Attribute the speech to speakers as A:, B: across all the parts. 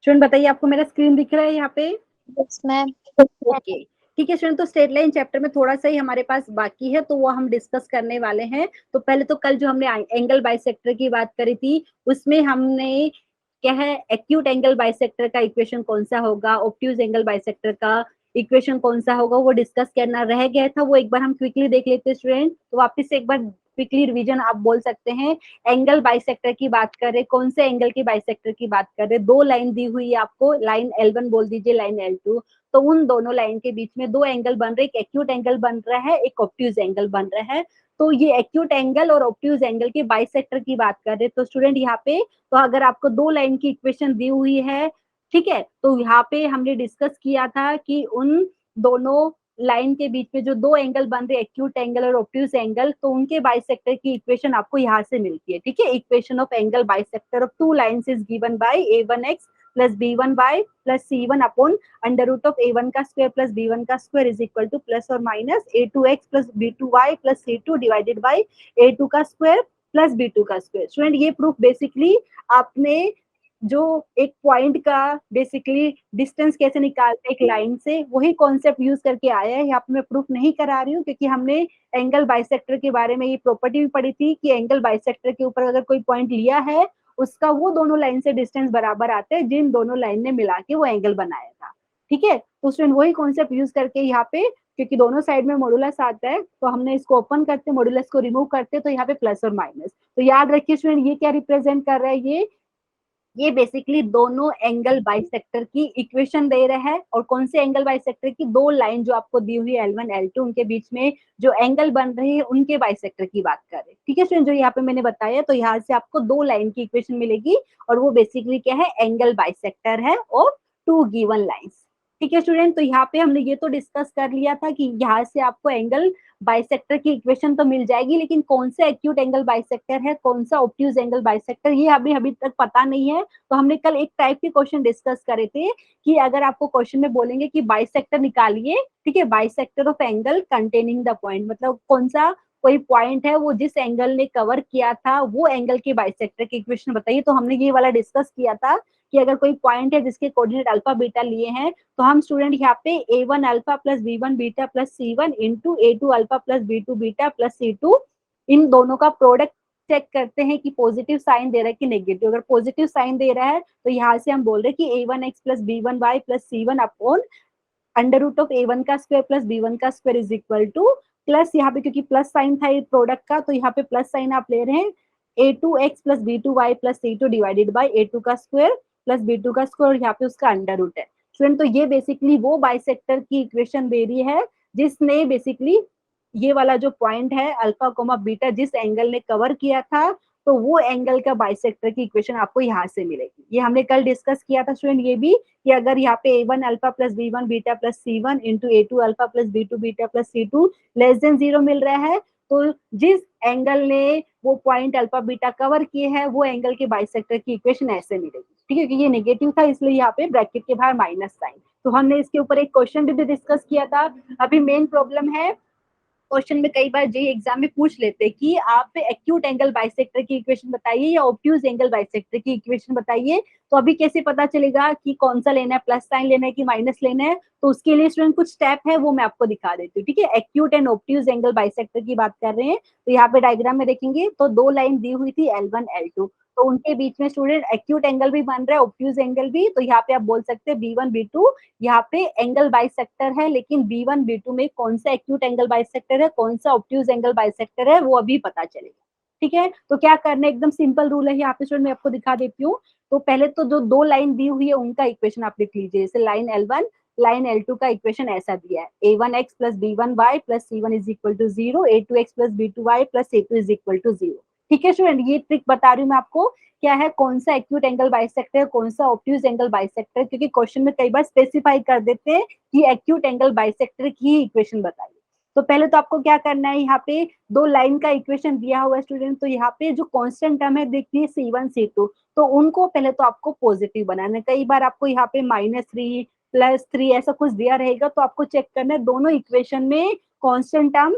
A: Student बताइए, आपको मेरा स्क्रीन दिख रहा है यहाँ पे?
B: Yes ma'am.
A: ओके, ठीक है स्टूडेंट। तो स्ट्रेट लाइन चैप्टर में थोड़ा सा ही हमारे पास बाकी है, तो वो हम डिस्कस करने वाले हैं। तो पहले तो कल जो हमने एंगल बाइसेक्टर की बात करी थी, उसमें हमने क्या है, एक्यूट एंगल बाइसेक्टर का इक्वेशन कौन सा होगा, ऑब्ट्यूज एंगल बाइसेक्टर का इक्वेशन कौन सा होगा, वो डिस्कस करना रह गया था। वो एक बार हम क्विकली देख लेते हैं स्टूडेंट। तो वापस से एक बार क्विकली रिवीजन आप बोल सकते हैं। एंगल बाइसेक्टर की बात कर रहे, कौन से एंगल की बाइसेक्टर की बात कर रहे? दो लाइन दी हुई है आपको, लाइन L1 बोल दीजिए, लाइन L2। तो उन दोनों लाइन के बीच में दो एंगल बन रहे, एक एक्यूट एंगल बन रहा है, एक ऑब्ट्यूज एंगल बन रहा है। तो ये एक्यूट एंगल और ऑब्ट्यूज एंगल के बाइसेक्टर की बात कर रहे। तो स्टूडेंट यहाँ पे, तो अगर आपको दो लाइन की इक्वेशन दी हुई है, ठीक है, तो यहाँ पे हमने डिस्कस किया था कि उन दोनों लाइन के बीच में जो दो एंगल बन रहे, एक्यूट एंगल और ऑब्ट्यूज एंगल, तो उनके बाइसेक्टर की इक्वेशन आपको यहाँ से मिलती है। ठीक है, equation of angle bisector of two lines is given by a1x plus b1y plus c1 upon under root of a1 का स्क्वायर प्लस b1 का square is equal to plus और minus a2x plus b2y plus c2 divided by a2 का square plus b2 का square. Student ये proof basically आपने जो एक point का बेसिकली डिस्टेंस कैसे निकालते हैं एक लाइन से, वही कॉन्सेप्ट यूज करके आया है। यहाँ पे मैं प्रूफ नहीं करा रही हूँ, क्योंकि हमने एंगल बाइसेक्टर के बारे में ये प्रॉपर्टी भी पढ़ी थी कि एंगल बाइसेक्टर के ऊपर अगर कोई पॉइंट लिया है, उसका वो दोनों लाइन से डिस्टेंस बराबर आते हैं जिन दोनों लाइन ने मिला के वो एंगल बनाया था। ठीक है, तो स्टूडेंट वही कॉन्सेप्ट यूज करके यहाँ पे, क्योंकि दोनों साइड में मॉडुलस आता है, तो हमने इसको ओपन करते, मॉडुलस को रिमूव करते, तो यहाँ पे प्लस और माइनस। तो याद रखिए स्टूडेंट, ये क्या रिप्रेजेंट कर रहा है, ये बेसिकली दोनों एंगल बाइसेक्टर की इक्वेशन दे रहा है। और कौन से एंगल बाइसेक्टर की? दो लाइन जो आपको दी हुई है L1 L2, उनके बीच में जो एंगल बन रहे हैं उनके बाइसेक्टर की बात कर रहे हैं। ठीक है स्टूडेंट, जो यहाँ पे मैंने बताया, तो यहाँ से आपको दो लाइन की इक्वेशन मिलेगी, और वो बेसिकली क्या है, एंगल बाइसेक्टर है और टू गिवन लाइन्स। ठीक है स्टूडेंट, तो यहाँ पे हमने ये तो डिस्कस कर लिया था कि यहाँ से आपको एंगल बाइसेक्टर की इक्वेशन तो मिल जाएगी, लेकिन कौन सा एक्यूट एंगल बाइसेक्टर है, कौन सा ऑब्ट्यूज एंगल बाइसेक्टर, ये अभी अभी तक पता नहीं है। तो हमने कल एक टाइप के क्वेश्चन डिस्कस करे थे कि अगर आपको क्वेश्चन में बोलेंगे कि बाइसेक्टर निकालिए, ठीक है, bisector of angle containing the point, मतलब कौन सा कोई पॉइंट है वो जिस एंगल ने कवर किया था, वो एंगल के बाइसेक्टर की इक्वेशन बताइए। तो हमने ये वाला डिस्कस किया था कि अगर कोई पॉइंट है जिसके कोऑर्डिनेट अल्फा बीटा लिए हैं, तो हम स्टूडेंट यहाँ पे a1 alpha plus b1 beta plus c1 into a2 alpha plus b2 beta plus c2, इन दोनों का प्रोडक्ट चेक करते हैं कि पॉजिटिव साइन दे रहा है कि नेगेटिव। अगर पॉजिटिव साइन दे रहा है, तो यहाँ से हम बोल रहे हैं कि a1x plus b1y plus c1 upon under root of a1 का स्क्वायर प्लस b1 का square is equal to plus, यहाँ पे क्योंकि प्लस साइन था ये प्रोडक्ट का, तो यहाँ पे प्लस साइन आप ले रहे हैं a2x plus b2y plus c2 divided by a2 का स्क्वायर प्लस b2 का स्क्वायर, यहाँ पे उसका अंडर रूट है। स्टूडेंट, तो ये बेसिकली वो बाइसेक्टर की इक्वेशन दे रही है जिसने बेसिकली ये वाला जो पॉइंट है अल्फा कोमा बीटा जिस एंगल ने कवर किया था, तो वो एंगल का बाइसेक्टर की इक्वेशन आपको यहाँ से मिलेगी। ये हमने कल डिस्कस किया था स्टूडेंट, ये भी कि अगर यहाँ पे a1 alpha plus b1 beta plus c1 into a2 alpha plus b2 beta plus c2 less than 0 मिल रहा है, तो जिस एंगल ने वो पॉइंट अल्फा बीटा कवर किए हैं, वो एंगल के बाइसेक्टर की इक्वेशन ऐसे मिलेगी। ठीक है, क्योंकि ये नेगेटिव था इसलिए यहाँ पे ब्रैकेट के बाहर माइनस साइन। तो हमने इसके ऊपर एक क्वेश्चन भी डिस्कस किया था। अभी मेन प्रॉब्लम है, क्वेश्चन में कई बार जे एग्जाम में पूछ लेते हैं कि आप एक्यूट एंगल बाइसेक्टर की इक्वेशन बताइए या ऑब्ट्यूज एंगल बाइसेक्टर की इक्वेशन बताइए। तो अभी कैसे पता चलेगा कि कौन सा लेना है, प्लस साइन लेना है कि माइनस लेना है? तो उसके लिए स्टूडेंट कुछ स्टेप है, वो मैं आपको दिखा देती हूँ। ठीक है, acute and obtuse angle bisector की बात कर रहे हैं, तो यहाँ पे डायग्राम में देखेंगे तो दो लाइन दी हुई थी L1 L2, तो उनके बीच में स्टूडेंट एक्यूट एंगल भी बन रहा है, ऑब्ट्यूज एंगल भी। तो यहाँ पे आप बोल सकते हैं B1 B2 यहाँ पे एंगल बाइसेक्टर है, लेकिन B1 B2 में कौन सा एक्यूट एंगल बाइसेक्टर है, कौन सा ऑब्ट्यूज एंगल बाइसेक्टर है, वो अभी पता चलेगा। ठीक है, तो क्या करना है, एकदम सिंपल रूल है यहाँ पे स्टूडेंट, मैं आपको दिखा देती हूँ। तो पहले तो जो दो लाइन दी हुई है उनका इक्वेशन आप लिख लीजिए। जैसे लाइन L1 लाइन L2 का इक्वेशन ऐसा दिया है, a1x plus b1y plus c1 is equal to 0, a2x plus b2y plus c2 is equal to 0। ठीक है स्टूडेंट, ये ट्रिक बता रही हूँ मैं आपको, क्या है, कौन सा एक्यूट एंगल बाइसेक्टर है, कौन सा ऑब्ट्यूज एंगल बाइसेक्टर, क्योंकि क्वेश्चन में कई बार स्पेसिफाई कर देते हैं कि एक्यूट एंगल बाइसेक्टर की इक्वेशन बताइए। तो पहले तो आपको क्या करना है, यहाँ पे दो लाइन का इक्वेशन दिया हुआ है स्टूडेंट, तो यहाँ पे जो कांस्टेंट टर्म है देखिए C1 C2, तो उनको पहले तो आपको पॉजिटिव बनाना है। कई बार आपको यहाँ पे -3 +3 ऐसा कुछ दिया रहेगा, तो आपको चेक करना है दोनों इक्वेशन में कांस्टेंट टर्म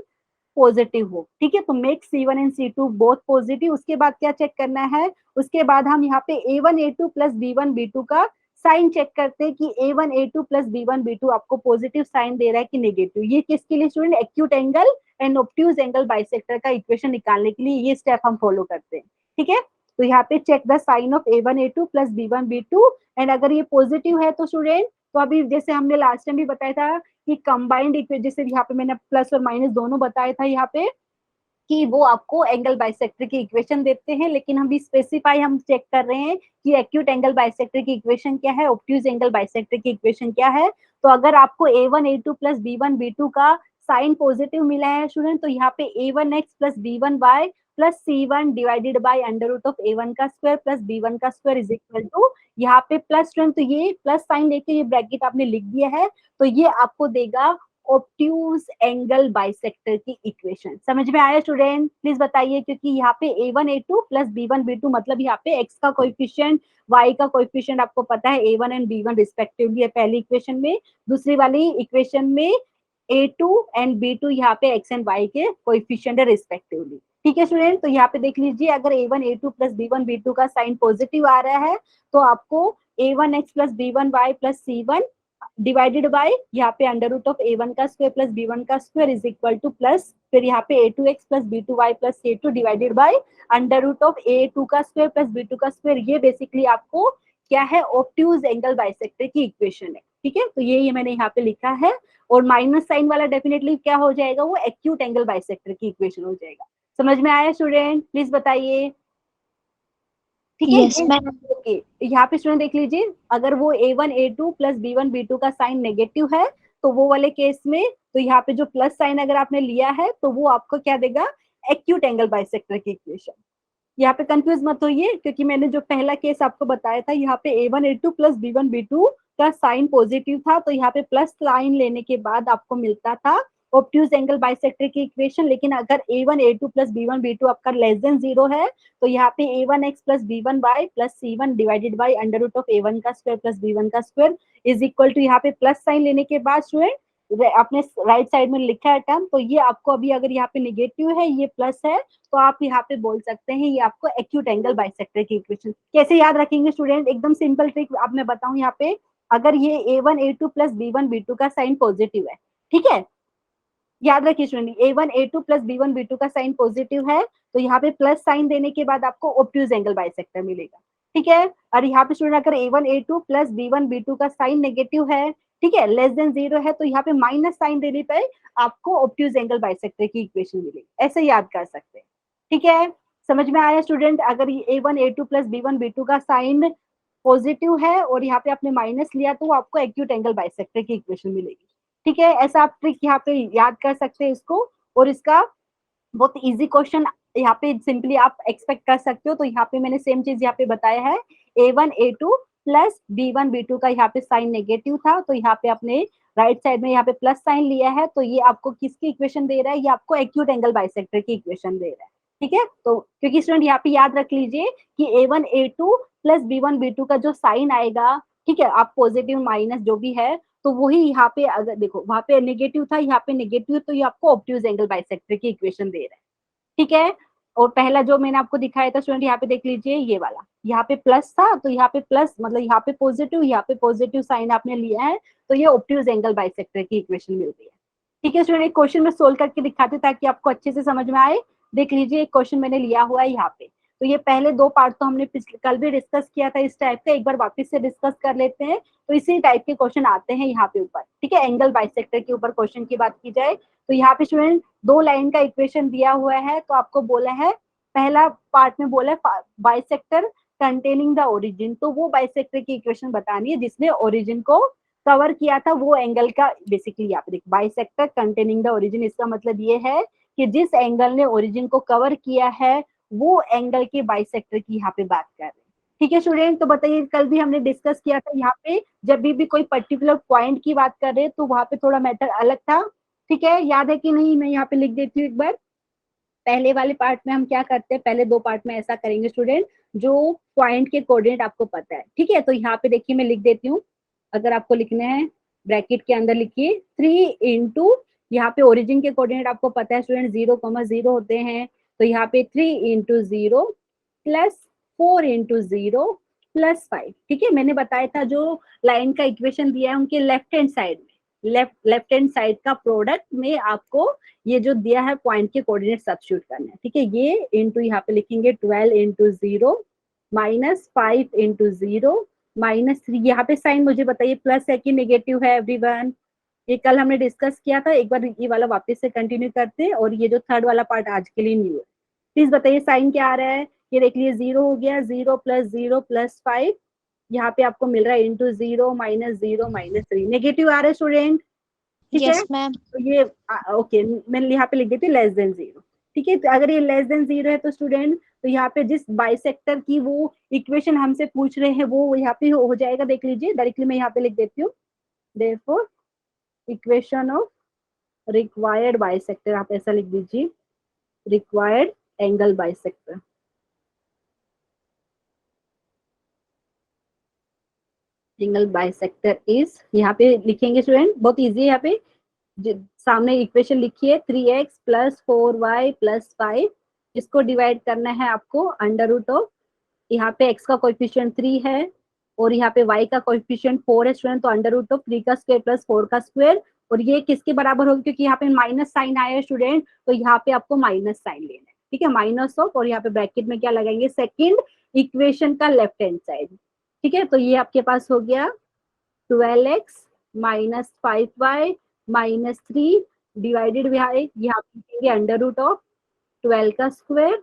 A: पॉजिटिव हो। ठीक है, तो make C1 and C2 both positive. उसके बाद क्या चेक करना है, उसके बाद हम यहाँ पे A1 A2 plus B1 B2 का साइन चेक करते हैं कि A1 A2 plus B1 B2 आपको पॉजिटिव साइन दे रहा है कि नेगेटिव। ये किसके लिए student? Acute angle and obtuse angle bisector का इक्वेशन निकालने के लिए ये स्टेप हम फॉलो करते हैं। ठीक है, तो यहाँ पे check the sign of A1 A2 plus B1 B2 and अगर ये पॉजिटिव है तो स्टूडेंट, तो अभी जैसे हमने लास्ट टाइम भी बताया था कि कंबाइंड इक्वेशन, जैसे यहाँ पे मैंने प्लस और माइनस दोनों बताया था यहाँ पे, कि वो आपको एंगल बाइसेक्टर की इक्वेशन देते हैं, लेकिन हम भी स्पेसिफाई हम चेक कर रहे हैं कि एक्यूट एंगल बाइसेक्टर की इक्वेशन क्या है, ऑब्ट्यूज एंगल बाइसेक्टर की इक्वेशन क्या है। तो अगर आपको A1 A2 plus B1 B2 का साइन पॉजिटिव मिला है स्टूडेंट, तो यहाँ पे A1x plus B1y plus C1 divided by under root of A1 का स्क्वायर प्लस B1 का स्क्वायर इज इक्वल टू, यहाँ पे प्लस स्टूडेंट, तो ये प्लस साइन लेके ये ब्रैकेट आपने लिख दिया है, तो ये आपको देगा ऑब्ट्यूज एंगल बाइसेक्टर की इक्वेशन। समझ में आया स्टूडेंट? प्लीज बताइए, क्योंकि यहाँ पे A1 A2 plus B1 B2 मतलब यहाँ पे x का कोएफिशिएंट, y का कोएफिशिएंट आपको पता है A1 एंड B1 रिस्पेक्टिवली है पहली इक्वेशन में, दूसरी वाली इक्वेशन में A2 एंड B2 यहाँ पे x एंड y के कोएफिशिएंट है रिस्पेक्टिवली। ठीक है स्टूडेंट, तो यहाँ पे देख लीजिए, अगर A1 A2 plus B1 B2 का साइन पॉजिटिव आ रहा है तो आपको A1x plus B1y plus C1 divided bye यहाँ पे अंडर रूट ऑफ A1 का स्क्वायर प्लस B1 का square is equal to plus फिर यहाँ पे A2x plus B2y plus C2 divided by under root of A2 का स्क्वायर प्लस B2 का square. ये बेसिकली आपको क्या है? ऑब्ट्यूज एंगल बाइसेक्टर की इक्वेशन है। ठीक है, तो ये मैंने यहाँ पे लिखा है, और माइनस साइन वाला डेफिनेटली क्या हो जाएगा? वो एक्यूट एंगल बाइसेक्टर की इक्वेशन हो जाएगा। समझ में आया स्टूडेंट? प्लीज बताइए। ठीक है,
B: यस मैम।
A: ओके, यहाँ पे स्टूडेंट देख लीजिए, अगर वो A1 A2 plus B1 B2 का साइन नेगेटिव है तो वो वाले केस में, तो यहाँ पे जो प्लस साइन अगर आपने लिया है तो वो आपको क्या देगा? एक्यूट एंगल बाइसेक्टर की इक्वेशन। यहाँ पे कंफ्यूज मत होइए, क्योंकि मैंने जो पहला केस आपको बताया था यहाँ पे A1 A2 plus B1 B2 का साइन पॉजिटिव था, तो यहाँ पे प्लस साइन लेने के बाद आपको मिलता था ऑब्ट्यूज एंगल बाइसेक्टर की इक्वेशन। लेकिन अगर A1 A2 plus B1 B2 आपका लेस देन 0 है तो यहाँ पे A1x plus B1y plus C1 divided by under root of A1 का स्क्वायर प्लस B1 का स्क्वायर इज इक्वल टू, यहाँ पे प्लस साइन लेने के बाद स्टूडेंट आपने राइट साइड में लिखा है टर्म, तो ये आपको अभी अगर यहाँ पे नेगेटिव है, ये प्लस है, तो आप यहाँ पे बोल सकते हैं ये आपको एक्यूट एंगल बाइसेक्टर की इक्वेशन। कैसे याद रखेंगे स्टूडेंट? एकदम सिंपल ट्रिक आप मैं बताऊं यहाँ पे, अगर ये A1 A2 plus B1 B2 का साइन पॉजिटिव है, ठीक है, याद रखिए student, A1 A2 plus B1 B2 का साइन पॉजिटिव है, तो यहाँ पे प्लस साइन देने के बाद आपको ऑब्ट्यूज एंगल बाइसेक्टर मिलेगा। ठीक है, और यहाँ पे स्टूडेंट अगर A1 A2 plus B1 B2 का साइन नेगेटिव है, ठीक है, लेस देन 0 है, तो यहाँ पे माइनस साइन देने पर आपको ऑब्ट्यूज एंगल बाइसेक्टर की इक्वेशन मिलेगी। ऐसे याद कर सकते हैं। ठीक है, समझ में आया स्टूडेंट? अगर A1 A2 plus B1 B2 का साइन पॉजिटिव है और यहाँ पे आपने माइनस लिया तो आपको एक्यूट एंगल बाइसेक्टर की इक्वेशन मिलेगी। ठीक है, ऐसा आप ट्रिक यहाँ पे याद कर सकते हैं इसको, और इसका बहुत इजी क्वेश्चन यहाँ पे सिंपली आप एक्सपेक्ट कर सकते हो। तो यहाँ पे मैंने सेम चीज यहाँ पे बताया है, A1 A2 plus B1 B2 का यहाँ पे साइन नेगेटिव था, तो यहाँ पे आपने राइट साइड में यहाँ पे प्लस साइन लिया है, तो ये आपको किसकी इक्वेशन दे रहा है? ये आपको एक्यूट एंगल बाइसेक्टर की इक्वेशन दे रहा है। ठीक है, तो क्योंकि स्टूडेंट यहाँ पे याद रख लीजिए कि A1 A2 plus B1 B2 का जो साइन आएगा, ठीक है, आप पॉजिटिव माइनस जो भी है, तो वही यहाँ पे अगर देखो वहां पे नेगेटिव था, यहाँ पे नेगेटिव, तो ये आपको ऑब्ट्यूज एंगल बाइसेक्टर की इक्वेशन दे रहा है। ठीक है, और पहला जो मैंने आपको दिखाया था स्टूडेंट, यहाँ पे देख लीजिए, ये वाला यहाँ पे प्लस था, तो यहाँ पे प्लस मतलब यहाँ पे पॉजिटिव साइन आपने लिया है, तो ये ऑब्ट्यूज एंगल बाइसेक्टर की इक्वेशन मिल रही है। ठीक है स्टूडेंट, एक क्वेश्चन में सोल्व करके दिखाते ताकि आपको अच्छे से समझ में आए। देख लीजिए, एक क्वेश्चन मैंने लिया हुआ है यहाँ पे, तो ये पहले दो पार्ट तो हमने कल भी डिस्कस किया था इस टाइप का, एक बार वापस से डिस्कस कर लेते हैं। तो इसी टाइप के क्वेश्चन आते हैं यहाँ पे ऊपर। ठीक है, एंगल बाइसेक्टर के ऊपर क्वेश्चन की बात की जाए तो यहाँ पे स्टूडेंट दो लाइन का इक्वेशन दिया हुआ है, तो आपको बोला है पहला पार्ट में बोला है बाइसेक्टर कंटेनिंग द ओरिजिन, तो वो बाइसेक्टर की इक्वेशन बतानी है जिसने ओरिजिन को कवर किया था, वो एंगल का बेसिकली यहाँ पे देखो, बाइसेक्टर कंटेनिंग द ओरिजिन, इसका मतलब ये है कि जिस एंगल ने ओरिजिन को कवर किया है वो एंगल के बाइसेक्टर की यहाँ पे बात कर रहे हैं। ठीक है स्टूडेंट, तो बताइए, कल भी हमने डिस्कस किया था यहाँ पे जब भी कोई पर्टिकुलर पॉइंट की बात कर रहे हैं तो वहां पे थोड़ा मैटर अलग था। ठीक है, याद है कि नहीं? मैं यहाँ पे लिख देती हूँ एक बार। पहले वाले पार्ट में हम क्या करते हैं, पहले दो पार्ट में ऐसा करेंगे स्टूडेंट, जो पॉइंट के कोऑर्डिनेट आपको पता है। ठीक है, तो यहाँ पे देखिए मैं लिख देती हूँ, अगर आपको लिखना है ब्रैकेट के अंदर लिखिए 3 इंटू, यहाँ पे ओरिजिन के कोऑर्डिनेट आपको पता है स्टूडेंट 0,0 होते हैं, तो यहाँ पे 3 इंटू 0 प्लस 4 इंटू 0 +5। ठीक है, मैंने बताया था जो लाइन का इक्वेशन दिया है उनके लेफ्ट हैंड साइड में, लेफ्ट हैंड साइड का प्रोडक्ट में आपको ये जो दिया है पॉइंट के कोऑर्डिनेट सब्स्टिट्यूट करना है। ठीक है, ये इंटू यहाँ पे लिखेंगे 12 इंटू 0 -5 इंटू 0 -3। यहाँ पे साइन मुझे बताइए प्लस है कि नेगेटिव है एवरीवन? ये कल हमने डिस्कस किया था, एक बार ये वाला वापस से कंटिन्यू करते हैं, और ये जो थर्ड वाला पार्ट आज के लिए न्यू है। प्लीज बताइए साइन क्या आ रहा है? ये देख लीजिए 0 हो गया, 0 + 0 + 5, यहाँ पे आपको मिल रहा है इंटू 0 -0 -3, नेगेटिव आ रहा है स्टूडेंट। ठीक है,
B: यस मैम।
A: तो ये ओके, मैंने यहाँ पे लिख देती लेस देन 0। ठीक है, तो अगर ये लेस देन 0 है तो स्टूडेंट, तो यहाँ पे जिस बाइसेक्टर की वो इक्वेशन हमसे पूछ रहे हैं वो यहाँ पे हो जाएगा। देख लीजिए डायरेक्टली मैं यहाँ पे लिख देती हूँ, therefore equation of required bisector, आप ऐसा लिख दीजिए, required angle bisector. Angle bisector is, यहाँ पे लिखेंगे स्टूडेंट, बहुत इजी है। यहाँ पे सामने इक्वेशन लिखिए 3x + 4y + 5, इसको डिवाइड करना है आपको अंडर रूट ऑफ, यहाँ पे x का कोएफिशिएंट 3 है और यहाँ पे y का कोएफिशिएंट 4 है स्टूडेंट, तो अंडर रूट ऑफ 3 का स्क्वायर + 4 का स्क्वायर, और ये किसके बराबर होगी? क्योंकि यहाँ पे माइनस साइन आया है स्टूडेंट, तो यहाँ पे आपको माइनस साइन लेना है। ठीक है, माइनस ऑफ, और यहाँ पे ब्रैकेट में क्या लगाएंगे? सेकंड इक्वेशन का लेफ्ट हैंड साइड। ठीक है, तो ये आपके पास हो गया 12x - 5y -3 डिवाइडेड बाय, यहाँ पे लिखेंगे अंडर रूट ऑफ 12 का स्क्वायर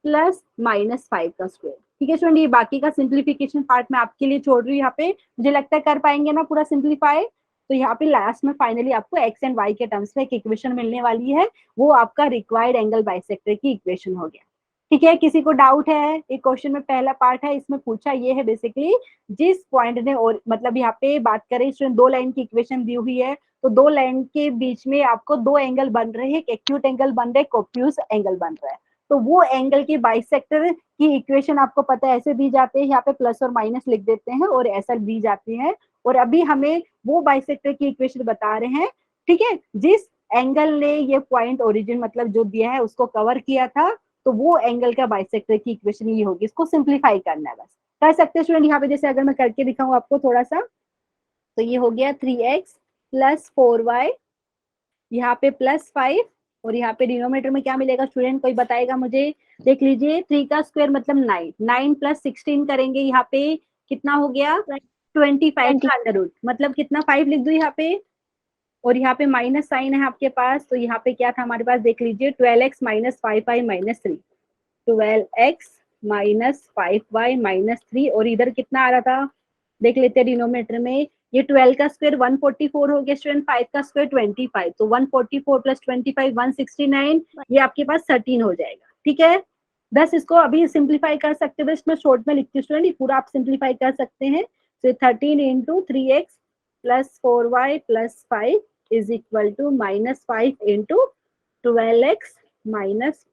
A: प्लस -5 का स्क्वायर। ठीक है स्टूडेंट, ये बाकी का सिंप्लीफिकेशन पार्ट मैं आपके लिए छोड़ रही हूँ। यहाँ पे मुझे लगता है कर पाएंगे ना पूरा सिंप्लीफाई। तो यहाँ पे लास्ट में फाइनली आपको एक्स एंड वाई के टर्म्स में एक इक्वेशन मिलने वाली है, वो आपका रिक्वायर्ड एंगल बाइसेक्टर की इक्वेशन हो गया। ठीक है, किसी को डाउट है? एक क्वेश्चन में पहला पार्ट है, इसमें पूछा ये है बेसिकली, जिस पॉइंट ने, और मतलब यहाँ पे बात करें स्टूडेंट, दो लाइन की इक्वेशन दी हुई है, तो दो लाइन के बीच में आपको दो एंगल बन रहे हैं, एक एक्यूट एंगल बन रहा है, एक ऑब्ट्यूज एंगल बन रहा है। तो वो एंगल की बाइसेक्टर की इक्वेशन आपको पता है ऐसे दी जाती है, यहाँ पे प्लस और माइनस लिख देते हैं और ऐसा दी जाती है। और अभी हमें वो बाइसेक्टर की इक्वेशन बता रहे हैं। ठीक है, जिस एंगल ने ये पॉइंट ओरिजिन मतलब जो दिया है उसको कवर किया था, तो वो एंगल का बाइसेक्टर की इक्वेशन ये होगी। इसको सिंप्लीफाई करना है बस, कर सकते हैं स्टूडेंट। यहाँ पे जैसे अगर मैं करके दिखाऊं आपको थोड़ा सा, तो ये हो गया 3x + 4y, यहाँ पे +5, और यहाँ पे डिनोमिनेटर में क्या मिलेगा स्टूडेंट, कोई बताएगा मुझे? देख लीजिए 3 का स्क्वायर मतलब 9, 9 + 16 करेंगे, यहाँ पे कितना हो गया? 25 का अंडर रूट, मतलब कितना? 5 लिख दो यहाँ पे, और यहाँ पे माइनस साइन है आपके पास, तो यहाँ पे क्या था हमारे पास? देख लीजिए 12x - 5y -3, 12x - 5y -3, और इधर कितना आ रहा था? देख लेते हैं डिनोमिनेटर में, ये 12 का स्क्वायर 144 हो गया स्टूडेंट, 5 का स्क्वायर 25, तो 144 + 25 169, ये आपके पास 13 हो जाएगा। ठीक है, बस इसको अभी सिंप्लीफाई कर सकते हो, इसमें शॉर्ट में लिखती हूँ स्टूडेंट, ये पूरा आप सिंप्लीफाई कर सकते हैं। तो 13 × 3x + 4y + 5 is equal to -5 × 12x -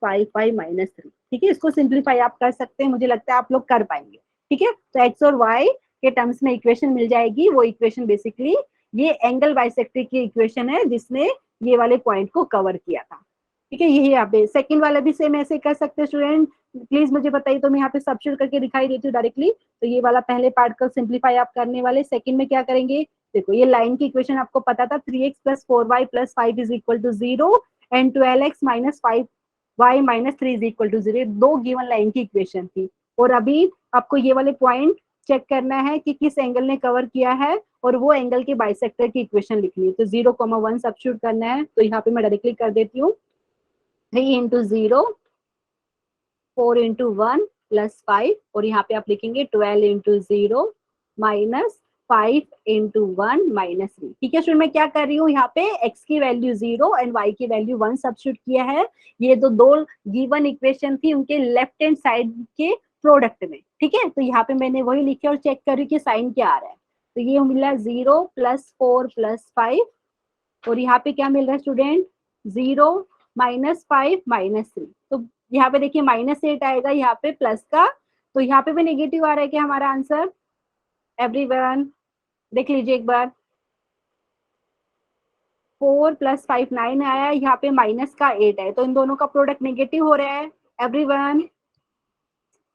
A: 5y -3। ठीक है, इसको सिंप्लीफाई आप कर सकते हैं, मुझे लगता है आप लोग कर पाएंगे। ठीक है, तो x और y के टर्म्स में इक्वेशन मिल जाएगी, वो इक्वेशन बेसिकली ये एंगल बाइसेक्टर की इक्वेशन है जिसने ये वाले पॉइंट को कवर किया था। ठीक है, यही यहाँ पे सेकंड वाला भी सेम ऐसे कर सकते हैं स्टूडेंट, प्लीज मुझे बताइए, तो मैं यहाँ पे सब्स्टिट्यूट करके दिखाई देती हूँ डायरेक्टली। तो ये वाला पहले पार्ट को सिंप्लीफाई आप करने वाले, सेकंड में क्या करेंगे? देखो ये लाइन की इक्वेशन आपको पता था, 3x + 4y + 5 is equal to 0 and 12x - 5y -3 is equal to 0, दो गिवन लाइन की इक्वेशन थी। और अभी आपको ये वाले पॉइंट चेक करना है कि किस एंगल ने कवर किया है, और वो एंगल के बाइसेक्टर की इक्वेशन लिखनी है। तो 0,1 सब्स्टिट्यूट करना है, तो यहाँ पे मैं डायरेक्टली कर देती हूँ, 3 × 0 4 × 1 + 5, और यहाँ पे आप लिखेंगे 12 × 0 -5 × 1 -3। ठीक है स्टूडेंट, मैं क्या कर रही हूँ यहाँ पे x की वैल्यू 0 एंड y की वैल्यू 1 सब्स्टिट्यूट किया है। ये तो दो गिवन इक्वेशन थी उनके लेफ्ट हैंड साइड के प्रोडक्ट में। ठीक है, तो यहाँ पे मैंने वही लिखे और चेक कर रही हूँ कि साइन क्या आ रहा है। तो ये मिला 0 + 4 + 5, और यहाँ पे क्या मिल रहा है स्टूडेंट? 0 -5 -3, तो यहाँ पे देखिए -8 आएगा, यहाँ पे प्लस का, तो यहाँ पे भी नेगेटिव आ रहा है क्या हमारा आंसर? एवरीवन देख लीजिए एक बार, 4 + 5 9 आया, यहाँ पे -8 है, तो इन दोनों का प्रोडक्ट नेगेटिव हो रहा है। एवरीवन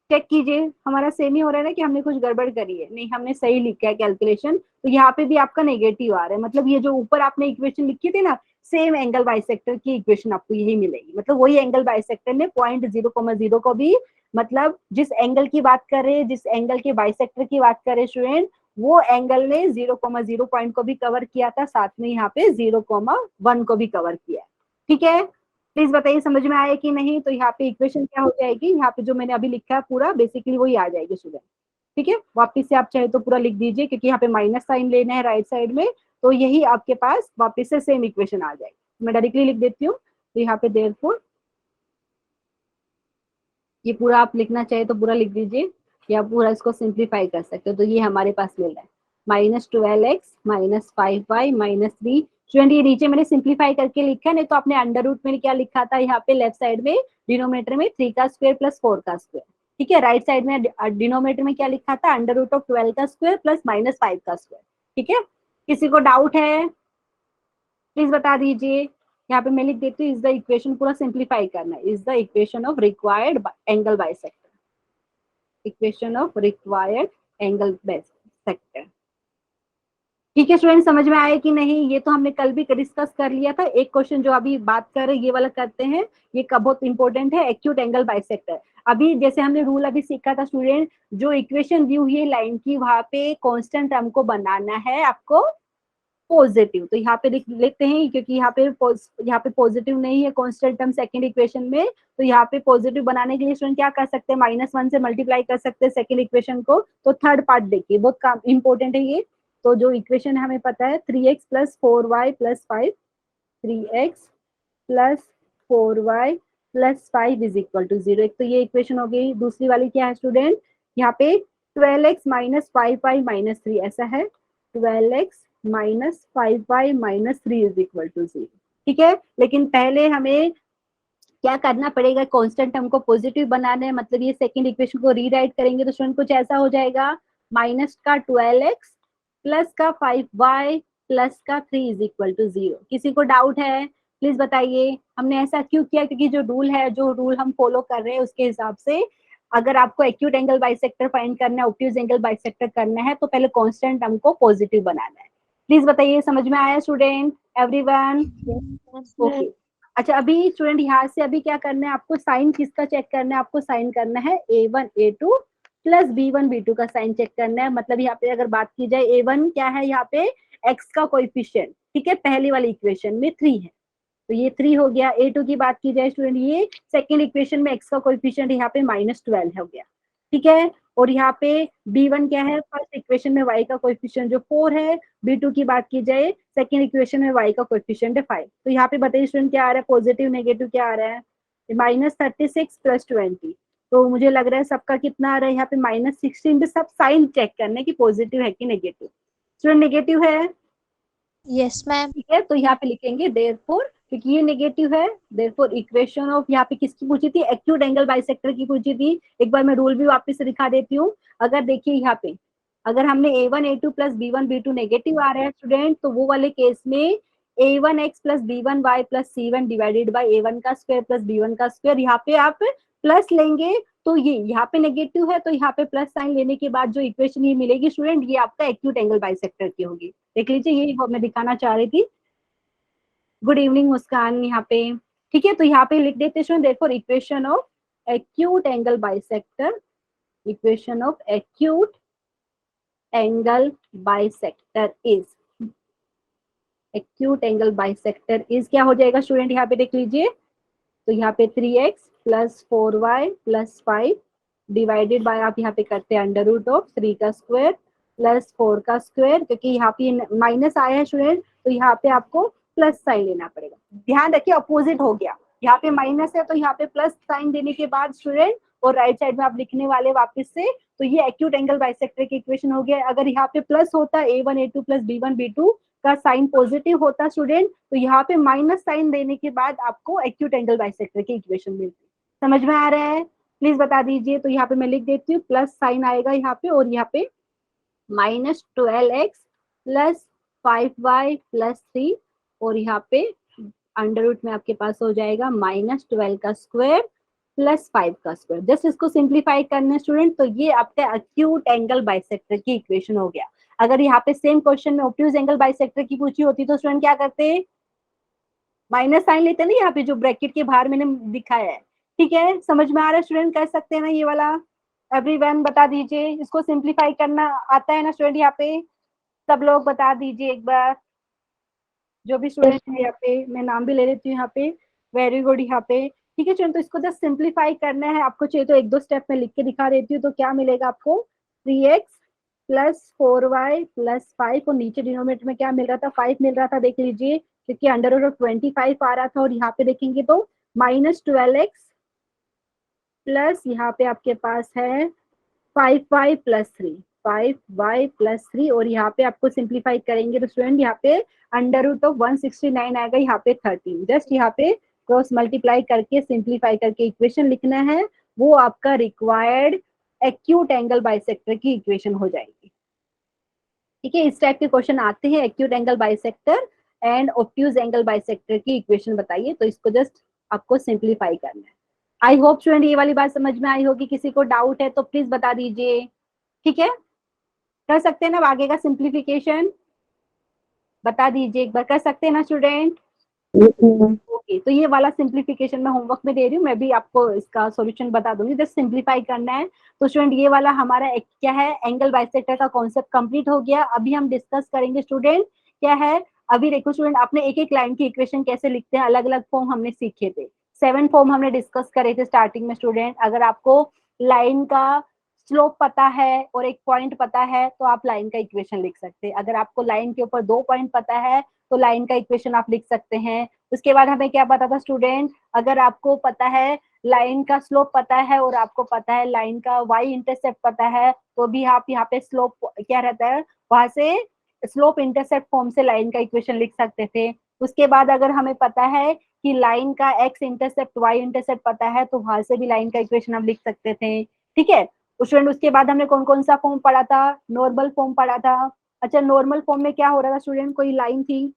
A: चेक कीजिए हमारा सेम ही हो रहा है ना कि हमने कुछ गड़बड़ करी है? नहीं, हमने सही लिखा है कैलकुलेशन। तो यहाँ पे भी आपका नेगेटिव आ रहा है, मतलब ये जो ऊपर आपने इक्वेशन लिखी थी ना, सेम एंगल बाइसेक्टर की इक्वेशन आपको यही मिलेगी। मतलब वही एंगल बाइसेक्टर ने पॉइंट 0,0 को भी, मतलब जिस एंगल की बात कर रहे हैं, जिस एंगल के बाइसेक्टर की बात कर रहे स्टूडेंट, वो एंगल ने 0,0 पॉइंट को भी कवर किया था, साथ में यहाँ पे 0,1 को भी कवर किया है। ठीक है, प्लीज बताइए समझ में आया कि नहीं? तो यहाँ पे इक्वेशन क्या हो जाएगी, यहाँ पे जो मैंने अभी लिखा है पूरा बेसिकली वही आ जाएगी स्टूडेंट। ठीक है, वापिस से आप चाहे तो पूरा लिख दीजिए, क्योंकि यहाँ पे माइनस साइन लेना है राइट साइड में, तो यही आपके पास वापिस से सेम इक्वेशन आ जाएगी। मैं डायरेक्टली लिख देती हूँ, तो यहाँ पे देयरफॉर ये पूरा आप लिखना चाहे तो पूरा लिख दीजिए, या पूरा इसको सिंप्लीफाई कर सकते हो। तो ये हमारे पास मिल रहा है -12x -5y -3। स्टूडेंट ये नीचे मैंने सिंप्लीफाई करके लिखा है, नहीं तो आपने अंडर रूट में क्या लिखा था यहाँ पे लेफ्ट साइड में, डिनोमिनेटर में 3 का स्क्वायर प्लस 4 का स्क्वायर। ठीक है, राइट साइड में डिनोमिनेटर में क्या लिखा था, अंडर रूट ऑफ 12 का स्क्वायर प्लस -5 का स्क्वायर। ठीक है, किसी को डाउट है प्लीज बता दीजिए। यहाँ पे मैं लिख देती हूँ, इज द इक्वेशन, पूरा सिंप्लीफाई करना है, is the equation of required angle bisector, equation of required angle bisector. ठीक है स्टूडेंट, समझ में आया कि नहीं? ये तो हमने कल भी डिस्कस कर लिया था। एक क्वेश्चन जो अभी बात कर रहे हैं ये वाला करते हैं, ये कब बहुत इंपॉर्टेंट है, एक्यूट एंगल बाइसेक्टर। अभी जैसे हमने रूल अभी सीखा था स्टूडेंट, जो इक्वेशन दी हुई है लाइन की, वहां पे कांस्टेंट टर्म को बनाना है आपको पॉजिटिव। तो यहाँ पे लिख लेते हैं, क्योंकि यहाँ पे पॉजिटिव नहीं है कांस्टेंट टर्म सेकंड इक्वेशन में, तो यहाँ पे पॉजिटिव बनाने के लिए स्टूडेंट क्या कर सकते हैं, -1 से मल्टीप्लाई कर सकते हैं सेकंड इक्वेशन को। तो थर्ड पार्ट देखिए, बहुत काम इंपॉर्टेंट है ये। तो जो इक्वेशन है हमें पता है 3x + 4y + 5, 3x + 4y + 5 = 0। एक तो ये इक्वेशन हो गई। दूसरी वाली क्या है स्टूडेंट, यहाँ पे 12x - 5y - 3 ऐसा है, 12x - 5y - 3 = 0। ठीक है, लेकिन पहले हमें क्या करना पड़ेगा, कांस्टेंट टर्म को पॉजिटिव बनाना है। मतलब ये सेकंड इक्वेशन को रीराइट करेंगे तो स्टूडेंट कुछ ऐसा हो जाएगा, माइनस का 12x प्लस का 5y प्लस का 3 = 0। किसी को डाउट है प्लीज बताइए। हमने ऐसा क्यों किया, क्योंकि जो रूल है, जो रूल हम फॉलो कर रहे हैं उसके हिसाब से, अगर आपको एक्यूट एंगल बाइसेक्टर फाइंड करना है, ऑब्ट्यूज एंगल बाइसेक्टर करना है, तो पहले कांस्टेंट टर्म को पॉजिटिव बनाना है। प्लीज बताइए, समझ में आया स्टूडेंट एवरीवन? ओके। अच्छा, अभी स्टूडेंट यहाँ से अभी क्या करना है आपको, साइन किसका चेक करना है, आपको साइन करना है a1 a2 plus b1 b2 का साइन चेक करना है। मतलब यहाँ पे अगर बात की जाए, a1 क्या है, यहाँ पे x का कोएफिशिएंट, ठीक है, पहली वाली इक्वेशन में 3 है, तो ये 3 हो गया। a2 की बात की जाए स्टूडेंट, ये सेकेंड इक्वेशन में x का कोएफिशिएंट यहाँ पे -12 हो गया। ठीक है, और यहाँ पे b1 क्या है, फर्स्ट इक्वेशन में y का कोएफिशिएंट जो 4 है। b2 की बात की जाए, सेकेंड इक्वेशन में y का कोएफिशिएंट है 5। तो यहाँ पे बताइए स्टूडेंट क्या आ रहा है, पॉजिटिव नेगेटिव क्या आ रहा है, -36 + 20। तो मुझे लग रहा है सबका कितना आ रहा है यहाँ पे -16 पे। सब साइन चेक करने की पॉजिटिव है कि नेगेटिव। स्टूडेंट नेगेटिव है?
B: Yes ma'am.
A: ठीक है, तो यहाँ पे लिखेंगे देयरफॉर, क्योंकि ये नेगेटिव है, देयरफॉर इक्वेशन ऑफ, यहाँ पे किसकी पूछी थी, एक्यूट एंगल बाइसेक्टर की पूछी थी। एक बार मैं रूल भी वापस से दिखा देती हूँ। अगर देखिए यहाँ पे, अगर हमने a1 a2 plus b1 b2 negative आ रहा है स्टूडेंट, तो वो वाले केस में a1x plus b1y plus c1 divided by a1 का स्क्वायर प्लस b1 का स्क्वायर, यहाँ पे आप प्लस लेंगे तो ये यहाँ पे नेगेटिव है, तो यहाँ पे प्लस साइन लेने के बाद जो इक्वेशन ये मिलेगी स्टूडेंट, ये आपका एक्यूट एंगल बाइसेक्टर की होगी। देख लीजिए, ये मैं दिखाना चाह रही थी। गुड इवनिंग मुस्कान यहाँ पे। ठीक है, तो यहाँ पे लिख देते हैं देखो, equation of acute angle bisector, equation of acute angle bisector is, acute angle bisector is क्या हो जाएगा स्टूडेंट, यहाँ पे देख लीजिए। तो यहाँ पे 3x + 4y + 5 डिवाइडेड बाय, आप यहाँ पे करते हैं √3 का स्क्वायर प्लस 4 का स्क्वायर, क्योंकि यहाँ पे माइनस आया है स्टूडेंट, तो यहाँ पे आपको प्लस साइन लेना पड़ेगा। ध्यान रखिए, अपोजिट हो गया, यहाँ पे माइनस है तो यहाँ पे प्लस साइन देने के बाद स्टूडेंट, और राइट साइड में आप लिखने वाले वापस से, तो ये एक्यूट एंगल बाइसेक्टर की इक्वेशन हो गया। अगर यहाँ पे प्लस होता a1 a2 plus b1 b2 का साइन पॉजिटिव होता स्टूडेंट, तो यहाँ पे माइनस साइन देने के बाद आपको एक्यूट एंगल बाइसेक्टर की इक्वेशन मिलती है। समझ में आ रहा है? प्लीज बता दीजिए। तो यहाँ पे मैं लिख देती हूँ, प्लस साइन आएगा यहाँ पे, और यहाँ पे -12x प्लस 5y प्लस 3, और यहाँ पे अंडर रूट में आपके पास हो जाएगा -12 का स्क्वायर प्लस 5 का स्क्वायर। जस्ट इसको सिंप्लीफाई करना है स्टूडेंट, तो ये आपका एक्यूट एंगल बाइसेक्टर की इक्वेशन हो गया। अगर यहाँ पे सेम क्वेश्चन में ऑब्ट्यूज एंगल बाइसेक्टर की पूछी होती तो स्टूडेंट क्या करते, माइनस साइन लेते ना, यहाँ पे जो ब्रैकेट के बाहर मैंने दिखाया है। ठीक है, समझ में आ रहा है स्टूडेंट, कर सकते हैं ना ये वाला? एवरीवन बता दीजिए, इसको सिंप्लीफाई करना आता है ना स्टूडेंट? यहाँ पे सब लोग बता दीजिए एक बार, जो भी स्टूडेंट है यहाँ पे, मैं नाम भी ले लेती हूँ यहाँ पे। वेरी गुड यहाँ पे। ठीक है स्टूडेंट, तो इसको जस्ट सिंप्लीफाई करना है आपको, चाहिए तो एक दो स्टेप में लिख के दिखा देती हूँ। तो क्या मिलेगा आपको, 3x प्लस 4y प्लस 5, और नीचे डिनोमिनेटर में क्या मिल रहा था, 5 मिल रहा था, देख लीजिए, क्योंकि अंडर रूट ऑफ 25 आ रहा था। और यहाँ पे देखेंगे तो माइनस 12x प्लस यहाँ पे आपके पास है 5y प्लस 3, 5y प्लस 3, और यहाँ पे आपको सिंप्लीफाई करेंगे तो स्टूडेंट यहाँ पे अंडर रूट ऑफ 169 आएगा, यहाँ पे 13। जस्ट यहाँ पे क्रॉस मल्टीप्लाई करके सिंप्लीफाई करके इक्वेशन लिखना है, वो आपका रिक्वायर्ड एक्यूट एंगल बाइसेक्टर की इक्वेशन हो जाएगी। ठीक है, इस टाइप के क्वेश्चन आते हैं, acute angle bisector and obtuse angle bisector की इक्वेशन बताइए, तो इसको जस्ट आपको सिंप्लीफाई करना है। आई होप स्टूडेंट ये वाली बात समझ में आई होगी। किसी को डाउट है तो प्लीज बता दीजिए। ठीक है, कर सकते हैं ना आगे का सिंप्लीफिकेशन, बता दीजिए एक बार, कर सकते हैं ना स्टूडेंट? ओके, तो ये वाला सिंप्लीफिकेशन मैं होमवर्क में दे रही हूँ, मैं भी आपको इसका सॉल्यूशन बता दूंगी, जस्ट सिंप्लीफाई करना है। तो स्टूडेंट ये वाला हमारा क्या है, एंगल बाइसेक्टर का कॉन्सेप्ट कंप्लीट हो गया। अभी हम डिस्कस करेंगे स्टूडेंट क्या है। अभी देखो स्टूडेंट, आपने एक एक लाइन की इक्वेशन कैसे लिखते हैं, अलग अलग फॉर्म हमने सीखे थे, 7 फॉर्म हमने डिस्कस करे थे स्टार्टिंग में स्टूडेंट। अगर आपको लाइन का स्लोप पता है और एक पॉइंट पता है तो आप लाइन का इक्वेशन लिख सकते हैं। अगर आपको लाइन के ऊपर 2 पॉइंट पता है तो लाइन का इक्वेशन आप लिख सकते हैं। उसके बाद हमें क्या पता था स्टूडेंट, अगर आपको पता है लाइन का स्लोप पता है और आपको पता है लाइन का वाई इंटरसेप्ट पता है, तो भी आप यहाँ पे स्लोप क्या रहता है, वहां से स्लोप इंटरसेप्ट फॉर्म से लाइन का इक्वेशन लिख सकते थे। उसके बाद अगर हमें पता है कि लाइन का एक्स इंटरसेप्ट वाई इंटरसेप्ट पता है, तो वहां से भी लाइन का इक्वेशन हम लिख सकते थे। ठीक है स्टूडेंट, उसके बाद हमने कौन कौन सा फॉर्म पढ़ा था, नॉर्मल फॉर्म पढ़ा था। अच्छा, नॉर्मल फॉर्म में क्या हो रहा था स्टूडेंट, कोई लाइन थी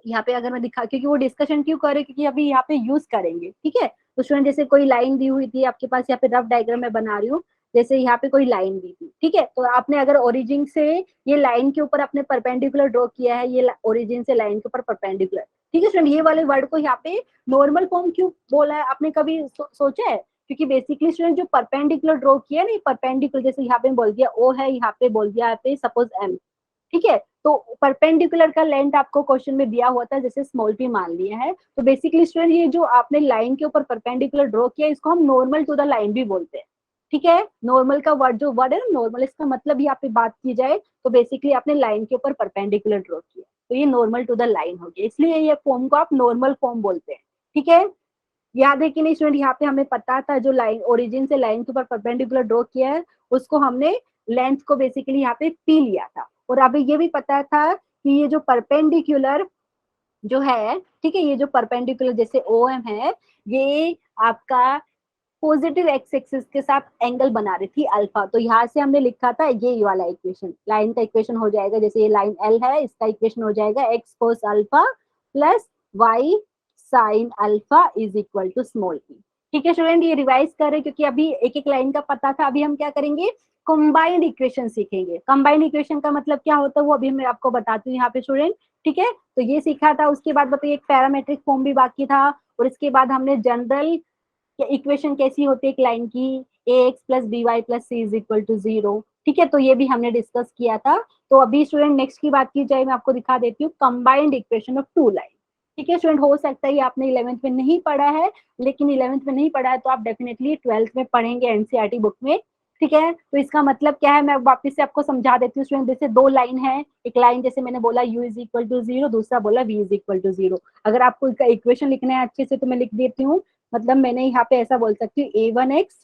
A: यहाँ पे, अगर मैं दिखा, क्योंकि वो डिस्कशन क्यों कर रहे, क्योंकि अभी यहाँ पे यूज करेंगे। ठीक है, तो स्टूडेंट जैसे कोई लाइन दी हुई थी आपके पास, यहाँ पे रफ डायग्राम में बना रही हूँ, जैसे यहाँ पे कोई लाइन दी थी। ठीक है, तो आपने अगर ओरिजिन से ये लाइन के ऊपर अपने परपेंडिकुलर ड्रॉ किया है, ये ओरिजिन से लाइन के ऊपर परपेंडिकुलर। ठीक है स्टूडेंट, ये वाले वर्ड को यहाँ पे नॉर्मल फॉर्म क्यों बोला है, आपने कभी सोचा है? क्योंकि बेसिकली स्टूडेंट जो परपेंडिकुलर ड्रॉ किया ना, परपेंडिकुलर, जैसे यहाँ पे बोल दिया ओ है, यहाँ पे बोल दिया यहाँ पे सपोज एम। ठीक है, तो परपेंडिकुलर का लेंथ आपको क्वेश्चन में दिया हुआ था, जैसे स्मॉल पी मान लिया है, तो बेसिकली स्टूडेंट ये जो आपने लाइन के ऊपर परपेंडिकुलर ड्रॉ किया, इसको हम नॉर्मल टू द लाइन भी बोलते हैं। ठीक है, नॉर्मल का वर्ड जो वर्ड है ना नॉर्मल, इसका मतलब यहाँ पे बात की जाए तो बेसिकली आपने लाइन के ऊपर परपेंडिकुलर ड्रॉ किया, तो ये नॉर्मल टू द लाइन हो गया, इसलिए ये फॉर्म को आप नॉर्मल फॉर्म बोलते हैं। ठीक है, याद है कि नहीं स्टूडेंट, यहाँ पे हमें पता था जो लाइन ओरिजिन से लाइन के ऊपर परपेंडिकुलर ड्रॉ किया है, उसको हमने लेंथ को बेसिकली यहाँ पे पी लिया था। और अभी ये भी पता था कि ये जो परपेंडिकुलर जो है, ठीक है, ये जो परपेंडिकुलर जैसे ओ एम है, ये आपका पॉजिटिव एक्स एक्सिस के साथ एंगल बना रही थी अल्फा, तो यहाँ से हमने लिखा था ये वाला इक्वेशन, लाइन का इक्वेशन हो जाएगा, जैसे ये लाइन एल है, इसका इक्वेशन हो जाएगा x cos alpha plus y sine alpha is equal to small p. ठीक है स्टूडेंट, ये रिवाइज करें क्योंकि अभी एक एक लाइन का पता था, अभी हम क्या करेंगे, कंबाइंड इक्वेशन सीखेंगे। कंबाइंड इक्वेशन का मतलब क्या होता है वो अभी मैं आपको बताती हूँ यहाँ पे स्टूडेंट। ठीक है, तो ये सीखा था, उसके बाद बताइए एक पैरामेट्रिक फॉर्म भी बाकी था, और इसके बाद हमने जनरल इक्वेशन कैसी होती है एक लाइन की, A X plus B Y plus C is equal to 0। ठीक है, तो ये भी हमने डिस्कस किया था। तो अभी स्टूडेंट नेक्स्ट की बात की जाए, मैं आपको दिखा देती हूँ combined equation of two line. ठीक है स्टूडेंट, हो सकता है ये आपने 11th में नहीं पढ़ा है, लेकिन 11th में नहीं पढ़ा है तो आप डेफिनेटली 12th में पढ़ेंगे एनसीईआरटी बुक में। ठीक है, तो इसका मतलब क्या है, मैं वापस से आपको समझा देती हूँ स्टूडेंट। जैसे दो लाइन है, एक लाइन जैसे मैंने बोला u इज इक्वल टू 0, दूसरा बोला v इज इक्वल टू 0। अगर आपको इसका इक्वेशन लिखना है अच्छे से तो मैं लिख देती हूँ, मतलब मैंने यहाँ पे ऐसा बोल सकती हूँ a1x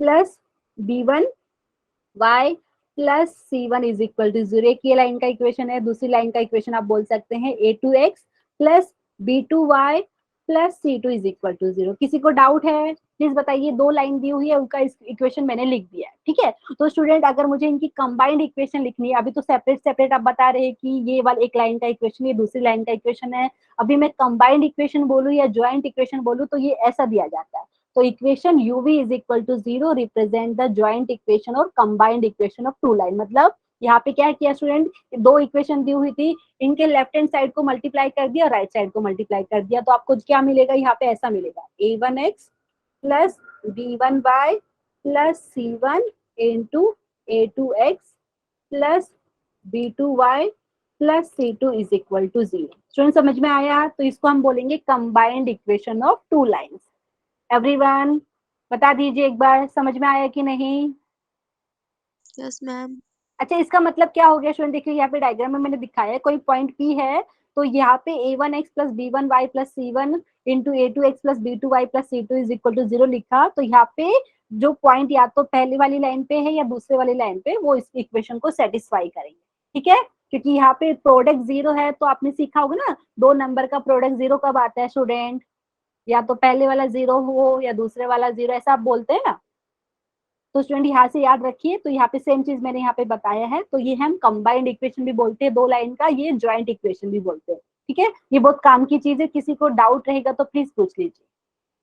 A: plus b1y plus c1 is equal to 0, एक ये लाइन का इक्वेशन है। दूसरी लाइन का इक्वेशन आप बोल सकते हैं a2x plus b2y plus c2 is equal to 0। किसी को डाउट है प्लीज बताइए, दो लाइन दी हुई है, उनका इक्वेशन मैंने लिख दिया है। ठीक है, तो स्टूडेंट अगर मुझे इनकी कंबाइंड इक्वेशन लिखनी है, अभी तो सेपरेट सेपरेट आप बता रहे हैं कि ये वाला एक लाइन का इक्वेशन, ये दूसरी लाइन का इक्वेशन है, अभी मैं कंबाइंड इक्वेशन बोलूं या ज्वाइंट इक्वेशन बोलूं तो ये ऐसा दिया जाता है। तो equation uv is equal to 0 represent the joint equation और combined equation of two line. मतलब यहाँ पे क्या किया स्टूडेंट, दो इक्वेशन दी हुई थी, इनके लेफ्ट हैंड साइड को मल्टीप्लाई कर दिया, राइट साइड को मल्टीप्लाई कर दिया, तो आपको क्या मिलेगा यहाँ पे, ऐसा मिलेगा a1x plus b1y plus c1 into a2x plus b2y plus c2 is equal to 0। Student समझ में आया? तो इसको हम बोलेंगे combined equation of two lines. Everyone बता दीजिए एक बार, समझ में आया कि नहीं?
B: Yes ma'am.
A: अच्छा, इसका मतलब क्या हो गया स्टूडेंट, देखिए यहाँ पे डायग्राम में मैंने दिखाया है, कोई पॉइंट P है, तो यहाँ पे a1x plus b1y plus c1 into a2x plus b2y plus c2 is equal to 0 लिखा, तो यहाँ पे जो पॉइंट या तो पहली वाली लाइन पे है या दूसरे वाली लाइन पे, वो इस इक्वेशन को सेटिस्फाई करेंगे। ठीक है, क्योंकि यहाँ पे प्रोडक्ट 0 है, तो आपने सीखा होगा ना, दो नंबर का प्रोडक्ट 0 कब आता है स्टूडेंट, या तो पहले वाला 0 हो या दूसरे वाला 0, ऐसा आप बोलते हैं ना। तो स्टूडेंट यहाँ से याद रखिए, तो यहाँ पे सेम चीज मैंने यहाँ पे बताया है, तो ये हम कंबाइंड इक्वेशन भी बोलते हैं दो लाइन का, ये ज्वाइंट इक्वेशन भी बोलते हैं। ठीक है, ये बहुत काम की चीज है, किसी को डाउट रहेगा तो प्लीज पूछ लीजिए।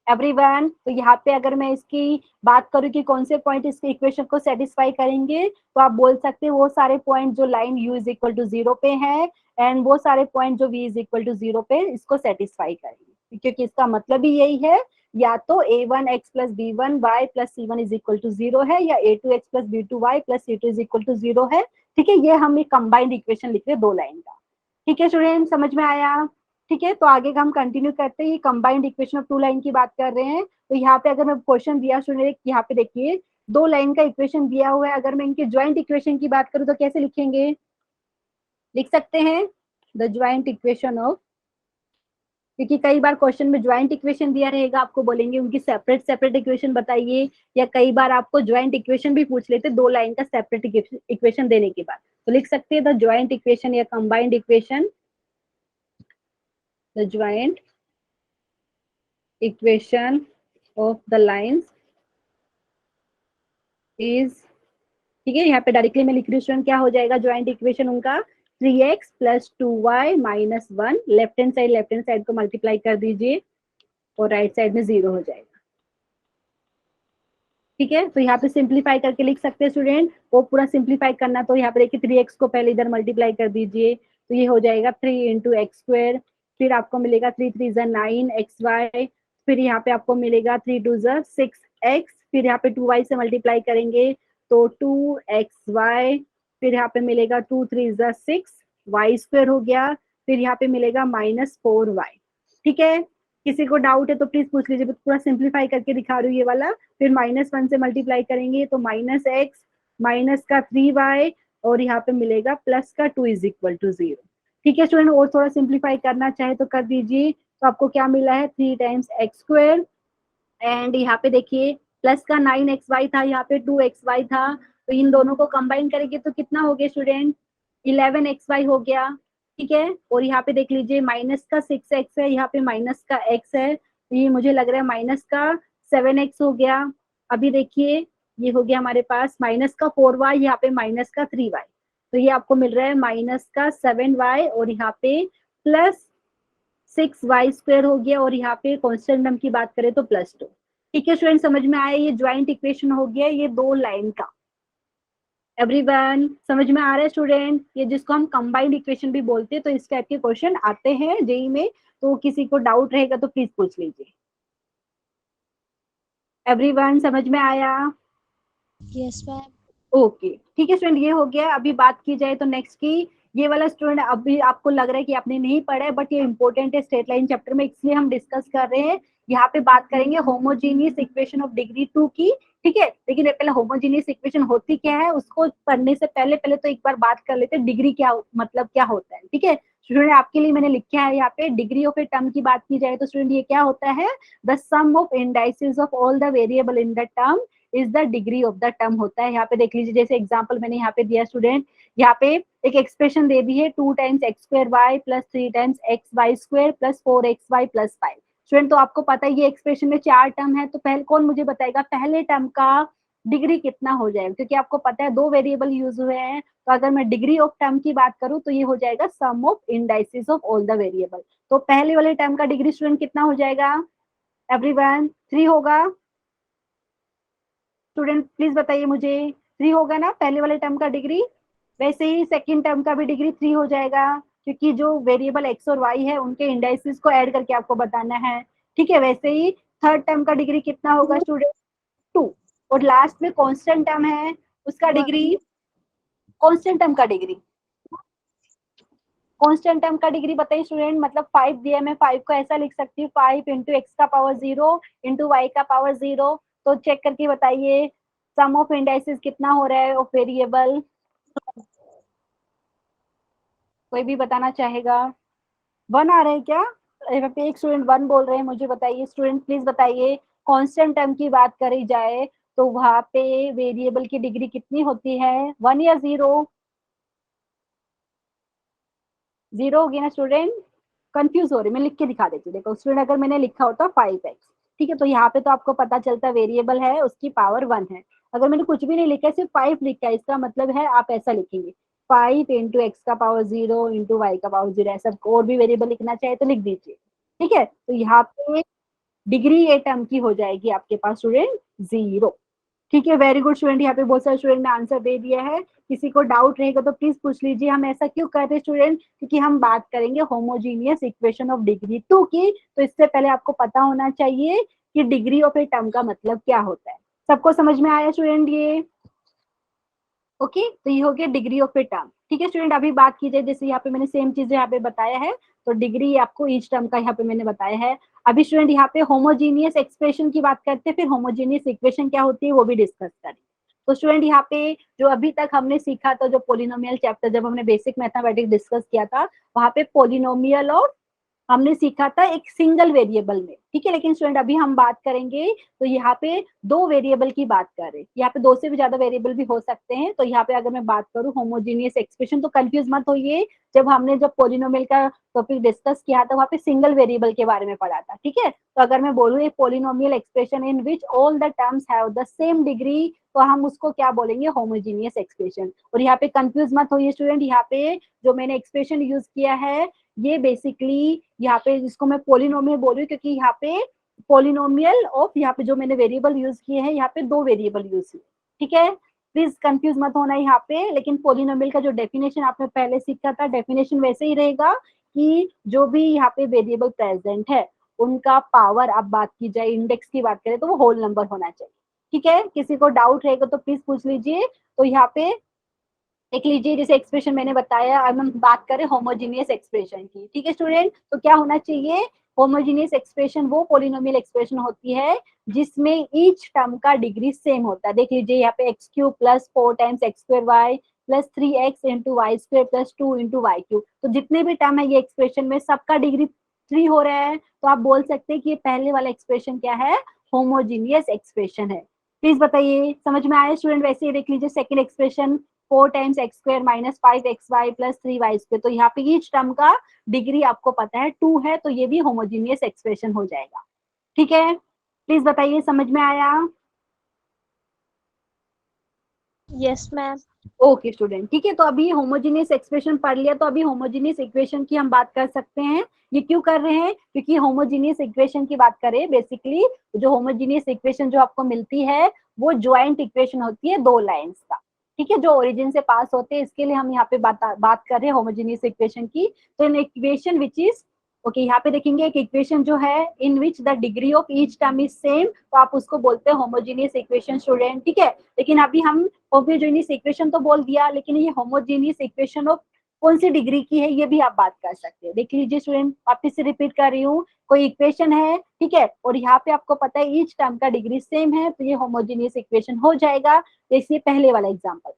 A: एवरीवन, तो यहाँ पे अगर मैं इसकी बात करूँ कि कौन से पॉइंट इसके इक्वेशन को सेटिस्फाई करेंगे, तो आप बोल सकते हैं वो सारे पॉइंट जो line u is equal to 0 पे है, एंड वो सारे पॉइंट जो v इज इक्वल टू 0 पे इसको सेटिस्फाई करेंगे, क्योंकि इसका मतलब ही यही है, या तो a1x plus b1y plus c1 is equal to 0 है, या a2x plus b2y plus c2 is equal to 0 है। ठीक है, ये हम एक कंबाइंड इक्वेशन लिख रहे हैं दो लाइन का। ठीक है स्टूडेंट, समझ में आया? ठीक है, तो आगे का हम कंटिन्यू करते हैं, ये combined equation of two line की बात कर रहे हैं। तो यहाँ पे अगर मैं क्वेश्चन दिया स्टूडेंट, यहाँ पे देखिए दो लाइन का इक्वेशन दिया हुआ है, अगर मैं इनके ज्वाइंट इक्वेशन की बात करूँ तो कैसे लिखेंगे, लिख सकते हैं द ज्वाइंट इक्वेशन ऑफ, क्योंकि कई बार क्वेश्चन में ज्वाइंट इक्वेशन दिया रहेगा, आपको बोलेंगे उनकी सेपरेट सेपरेट इक्वेशन बताइए, या कई बार आपको ज्वाइंट इक्वेशन भी पूछ लेते दो लाइन का सेपरेट इक्वेशन देने के बाद, तो लिख सकते हैं द ज्वाइंट इक्वेशन या combined equation, the joint equation of the lines is, ठीक है, यहाँ पे डायरेक्टली मैं लिख रही हूँ स्टूडेंट, क्या हो जाएगा ज्वाइंट इक्वेशन उनका, 3x plus 2y minus 1, left hand side को मल्टीप्लाई कर दीजिए और राइट साइड में 0 हो जाएगा। ठीक है, तो यहाँ पे सिंप्लीफाई करके लिख सकते हैं स्टूडेंट, वो पूरा सिंप्लीफाई करना, तो यहाँ पे देखिए 3x को पहले इधर मल्टीप्लाई कर दीजिए, तो ये हो जाएगा 3 इंटू एक्स स्क्वायर, फिर आपको मिलेगा 3 3 ज़ा 9xy, फिर यहाँ पे आपको मिलेगा 3 2 ज़ा 6x, फिर यहाँ पे 2y से मल्टीप्लाई करेंगे तो 2xy, फिर यहाँ पे मिलेगा 2 3 ज़ा 6 y स्क्वायर हो गया, फिर यहाँ पे मिलेगा -4y। ठीक है, किसी को डाउट है तो प्लीज पूछ लीजिए, पूरा सिंप्लीफाई करके दिखा रही हूँ ये वाला, फिर -1 से मल्टीप्लाई करेंगे तो -x माइनस का 3y, और यहाँ पे मिलेगा प्लस का 2 इज इक्वल टू 0। ठीक है स्टूडेंट, और थोड़ा सिंप्लीफाई करना चाहे तो कर दीजिए, तो आपको क्या मिला है 3 टाइम्स एक्स स्क्वायर, एंड यहाँ पे देखिए प्लस का 9xy था, यहाँ पे 2xy था, तो इन दोनों को कंबाइन करेंगे तो कितना हो गया स्टूडेंट, 11xy हो गया। ठीक है, और यहाँ पे देख लीजिए माइनस का 6x है, यहाँ पे माइनस का x है, तो ये मुझे लग रहा है माइनस का 7x हो गया। अभी देखिए ये हो गया हमारे पास माइनस का 4y, यहाँ पे माइनस का 3y, तो ये आपको मिल रहा है माइनस का 7y, और यहाँ पे प्लस 6y स्क्वायर हो गया, और यहाँ पे कॉन्स्टेंट टर्म की बात करें तो +2। ठीक है स्टूडेंट, समझ में आया, ये ज्वाइंट इक्वेशन हो गया ये दो लाइन का। एवरीवन समझ में आ रहा है स्टूडेंट, ये जिसको हम कंबाइंड इक्वेशन भी बोलते हैं, तो इस टाइप के क्वेश्चन आते हैं जेई में, तो किसी को डाउट रहेगा तो प्लीज पूछ लीजिए। एवरीवन समझ में आया?
B: Yes ma'am.
A: ओके, ठीक है स्टूडेंट, ये हो गया। अभी बात की जाए तो नेक्स्ट की, ये वाला स्टूडेंट अभी आपको लग रहा है कि आपने नहीं पढ़ा है, बट ये इंपॉर्टेंट है स्ट्रेट लाइन चैप्टर में, इसलिए हम डिस्कस कर रहे हैं। यहाँ पे बात करेंगे होमोजीनियस इक्वेशन ऑफ डिग्री 2 की। ठीक है, लेकिन पहले होमोजीनियस इक्वेशन होती क्या है उसको पढ़ने से पहले तो एक बार बात कर लेते हैं डिग्री क्या मतलब क्या होता है। ठीक है स्टूडेंट, आपके लिए मैंने लिखा है यहाँ पे डिग्री ऑफ ए टर्म की बात की जाए तो स्टूडेंट ये क्या होता है, the sum of indices of all the variable in the term is the degree of the term होता है। यहाँ पे देख लीजिए, जैसे एग्जांपल मैंने यहाँ पे दिया स्टूडेंट, यहाँ पे एक एक्सप्रेशन दे दी है 2 times x square Y plus 3 times x y square plus 4xy plus 5। Student तो आपको पता है ये एक्सप्रेशन में 4 टर्म है, तो पहले कौन मुझे बताएगा पहले टर्म का डिग्री कितना हो जाएगा, क्योंकि आपको पता है दो वेरिएबल यूज हुए हैं, तो अगर मैं डिग्री ऑफ टर्म की बात करूं तो ये हो जाएगा sum of indices of all the variable. तो पहले वाले टर्म का डिग्री स्टूडेंट कितना हो जाएगा एवरीवन, 3 होगा। स्टूडेंट प्लीज बताइए मुझे, 3 होगा ना पहले वाले टर्म का डिग्री, वैसे ही सेकेंड टर्म का भी डिग्री 3 हो जाएगा, क्योंकि जो वेरिएबल एक्स और वाई है उनके इंडाइसिस को ऐड करके आपको बताना है। ठीक है, वैसे ही थर्ड टर्म का डिग्री कितना होगा स्टूडेंट, 2, और लास्ट में कांस्टेंट टर्म है उसका डिग्री, कांस्टेंट टर्म का डिग्री, कांस्टेंट टर्म का डिग्री बताइए स्टूडेंट, मतलब 5 दिया, मैं 5 को ऐसा लिख सकती हूँ 5 इंटू एक्स का पावर 0 इंटू वाई का पावर 0। तो चेक करके बताइए सम ऑफ इंडाइसिस कितना हो रहा है ऑफ वेरिएबल, कोई भी बताना चाहेगा। 1 आ रहा है क्या, यहाँ पे एक स्टूडेंट 1 बोल रहे हैं, मुझे बताइए स्टूडेंट प्लीज बताइए, कांस्टेंट टर्म की बात करी जाए तो वहां पे वेरिएबल की डिग्री कितनी होती है, 1 या 0, 0 होगी ना स्टूडेंट, कंफ्यूज हो रही, मैं लिख के दिखा देती हूँ, देखो स्टूडेंट अगर मैंने लिखा होता 5x, ठीक है, तो यहाँ पे तो आपको पता चलता वेरिएबल है उसकी पावर 1 है। अगर मैंने कुछ भी नहीं लिखा, सिर्फ 5 लिखा है, इसका मतलब है आप ऐसा लिखेंगे 5 इंटू एक्स का पावर 0 इंटू वाई का पावर 0, ऐसा और भी वेरिएबल लिखना चाहे तो लिख दीजिए। ठीक है, तो यहाँ पे डिग्री ए टर्म की हो जाएगी आपके पास स्टूडेंट 0। ठीक है, वेरी गुड स्टूडेंट, यहाँ पे बहुत सारे स्टूडेंट ने आंसर दे दिया है। किसी को डाउट रहेगा तो प्लीज पूछ लीजिए। हम ऐसा क्यों कर रहे हैं स्टूडेंट, क्योंकि हम बात करेंगे होमोजीनियस इक्वेशन ऑफ डिग्री 2 की, तो इससे पहले आपको पता होना चाहिए कि डिग्री ऑफ ए टर्म का मतलब क्या होता है। सबको समझ में आया स्टूडेंट ये, ओके, तो ये हो गया डिग्री ऑफ ए टर्म। ठीक है स्टूडेंट, अभी बात की जाए, जैसे यहाँ पे मैंने सेम चीजें यहाँ पे बताया है, तो डिग्री आपको ईच टर्म का यहाँ पे मैंने बताया है। अभी स्टूडेंट यहाँ पे होमोजीनियस एक्सप्रेशन की बात करते हैं, फिर होमोजीनियस इक्वेशन क्या होती है वो भी डिस्कस करें। तो स्टूडेंट यहाँ पे जो अभी तक हमने सीखा था, जो पोलिनोमियल चैप्टर जब हमने बेसिक मैथमेटिक्स डिस्कस किया था, वहां पे पोलिनोमियल और हमने सीखा था एक सिंगल वेरिएबल में। ठीक है, लेकिन स्टूडेंट अभी हम बात करेंगे तो यहाँ पे 2 वेरिएबल की बात कर रहे हैं, यहाँ पे 2 से भी ज्यादा वेरिएबल भी हो सकते हैं। तो यहाँ पे अगर मैं बात करूँ होमोजीनियस एक्सप्रेशन, तो कंफ्यूज मत होइए, जब पॉलिनोमियल का टॉपिक डिस्कस किया था वहाँ पे सिंगल वेरिएबल के बारे में पढ़ा था। ठीक है, तो अगर मैं बोलूँ एक polynomial expression in which all the terms have the same degree, तो हम उसको क्या बोलेंगे, होमोजीनियस एक्सप्रेशन। और यहाँ पे कंफ्यूज मत होइए स्टूडेंट, यहाँ पे जो मैंने एक्सप्रेशन यूज किया है ये बेसिकली यहाँ पे जिसको मैं पोलिनोमियल बोल रही हूँ, क्योंकि यहाँ पे पोलिनोमियल ऑफ, यहाँ पे जो मैंने वेरिएबल यूज किए हैं यहाँ पे 2 वेरिएबल यूज किए। ठीक है, प्लीज कंफ्यूज मत होना यहाँ पे। लेकिन पोलिनोमियल का जो डेफिनेशन आपने पहले सीखा था, डेफिनेशन वैसे ही रहेगा कि जो भी यहाँ पे वेरिएबल प्रेजेंट है उनका पावर, अब बात की जाए इंडेक्स की बात करें तो वो होल नंबर होना चाहिए। ठीक है, किसी को डाउट रहेगा तो प्लीज पूछ लीजिए। तो यहाँ पे देख लीजिए, जैसे एक्सप्रेशन मैंने बताया, अब हम बात करें होमोजीनियस एक्सप्रेशन की। ठीक है स्टूडेंट, तो क्या होना चाहिए, होमोजीनियस एक्सप्रेशन वो पोलिनोमियल एक्सप्रेशन होती है जिसमें ईच टर्म का डिग्री सेम होता है। देख लीजिए यहाँ पे x cube plus 4 times x square Y plus 3x into y square plus 2 into y cube, तो जितने भी टर्म है ये एक्सप्रेशन में सबका डिग्री 3 हो रहा है, तो आप बोल सकते हैं कि ये पहले वाला एक्सप्रेशन क्या है, होमोजीनियस एक्सप्रेशन है। प्लीज बताइए समझ में आया स्टूडेंट। वैसे ही देख लीजिए second expression 4 times x square minus 5xy plus 3y square, तो यहाँ पे ईच टर्म का डिग्री आपको पता है 2 है, तो ये भी होमोजीनियस एक्सप्रेशन हो जाएगा। ठीक है, प्लीज बताइए समझ में आया।
B: Yes ma'am.
A: ओके स्टूडेंट, ठीक है, तो अभी होमोजीनियस एक्सप्रेशन पढ़ लिया, तो अभी होमोजीनियस इक्वेशन की हम बात कर सकते हैं। ये क्यों कर रहे हैं, क्योंकि होमोजीनियस इक्वेशन की बात करें, बेसिकली जो होमोजीनियस इक्वेशन जो आपको मिलती है वो ज्वाइंट इक्वेशन होती है 2 लाइंस का। ठीक है, जो ओरिजिन से पास होते हैं, इसके लिए हम यहाँ पे बात कर रहे हैं होमोजीनियस इक्वेशन की। तो in equation which is okay, यहाँ पे देखेंगे एक इक्वेशन जो है in which the degree of each term is same, तो आप उसको बोलते हैं होमोजीनियस इक्वेशन स्टूडेंट। ठीक है, लेकिन अभी हम होमोजेनियस इक्वेशन तो बोल दिया, लेकिन ये होमोजेनियस इक्वेशन ऑफ कौन सी डिग्री की है ये भी आप बात कर सकते हैं। देख लीजिए स्टूडेंट, वापिस से रिपीट कर रही हूँ, कोई इक्वेशन है, ठीक है, और यहाँ पे आपको पता है ईच टर्म का डिग्री सेम है, तो ये होमोजेनियस इक्वेशन हो जाएगा। जैसे पहले वाला example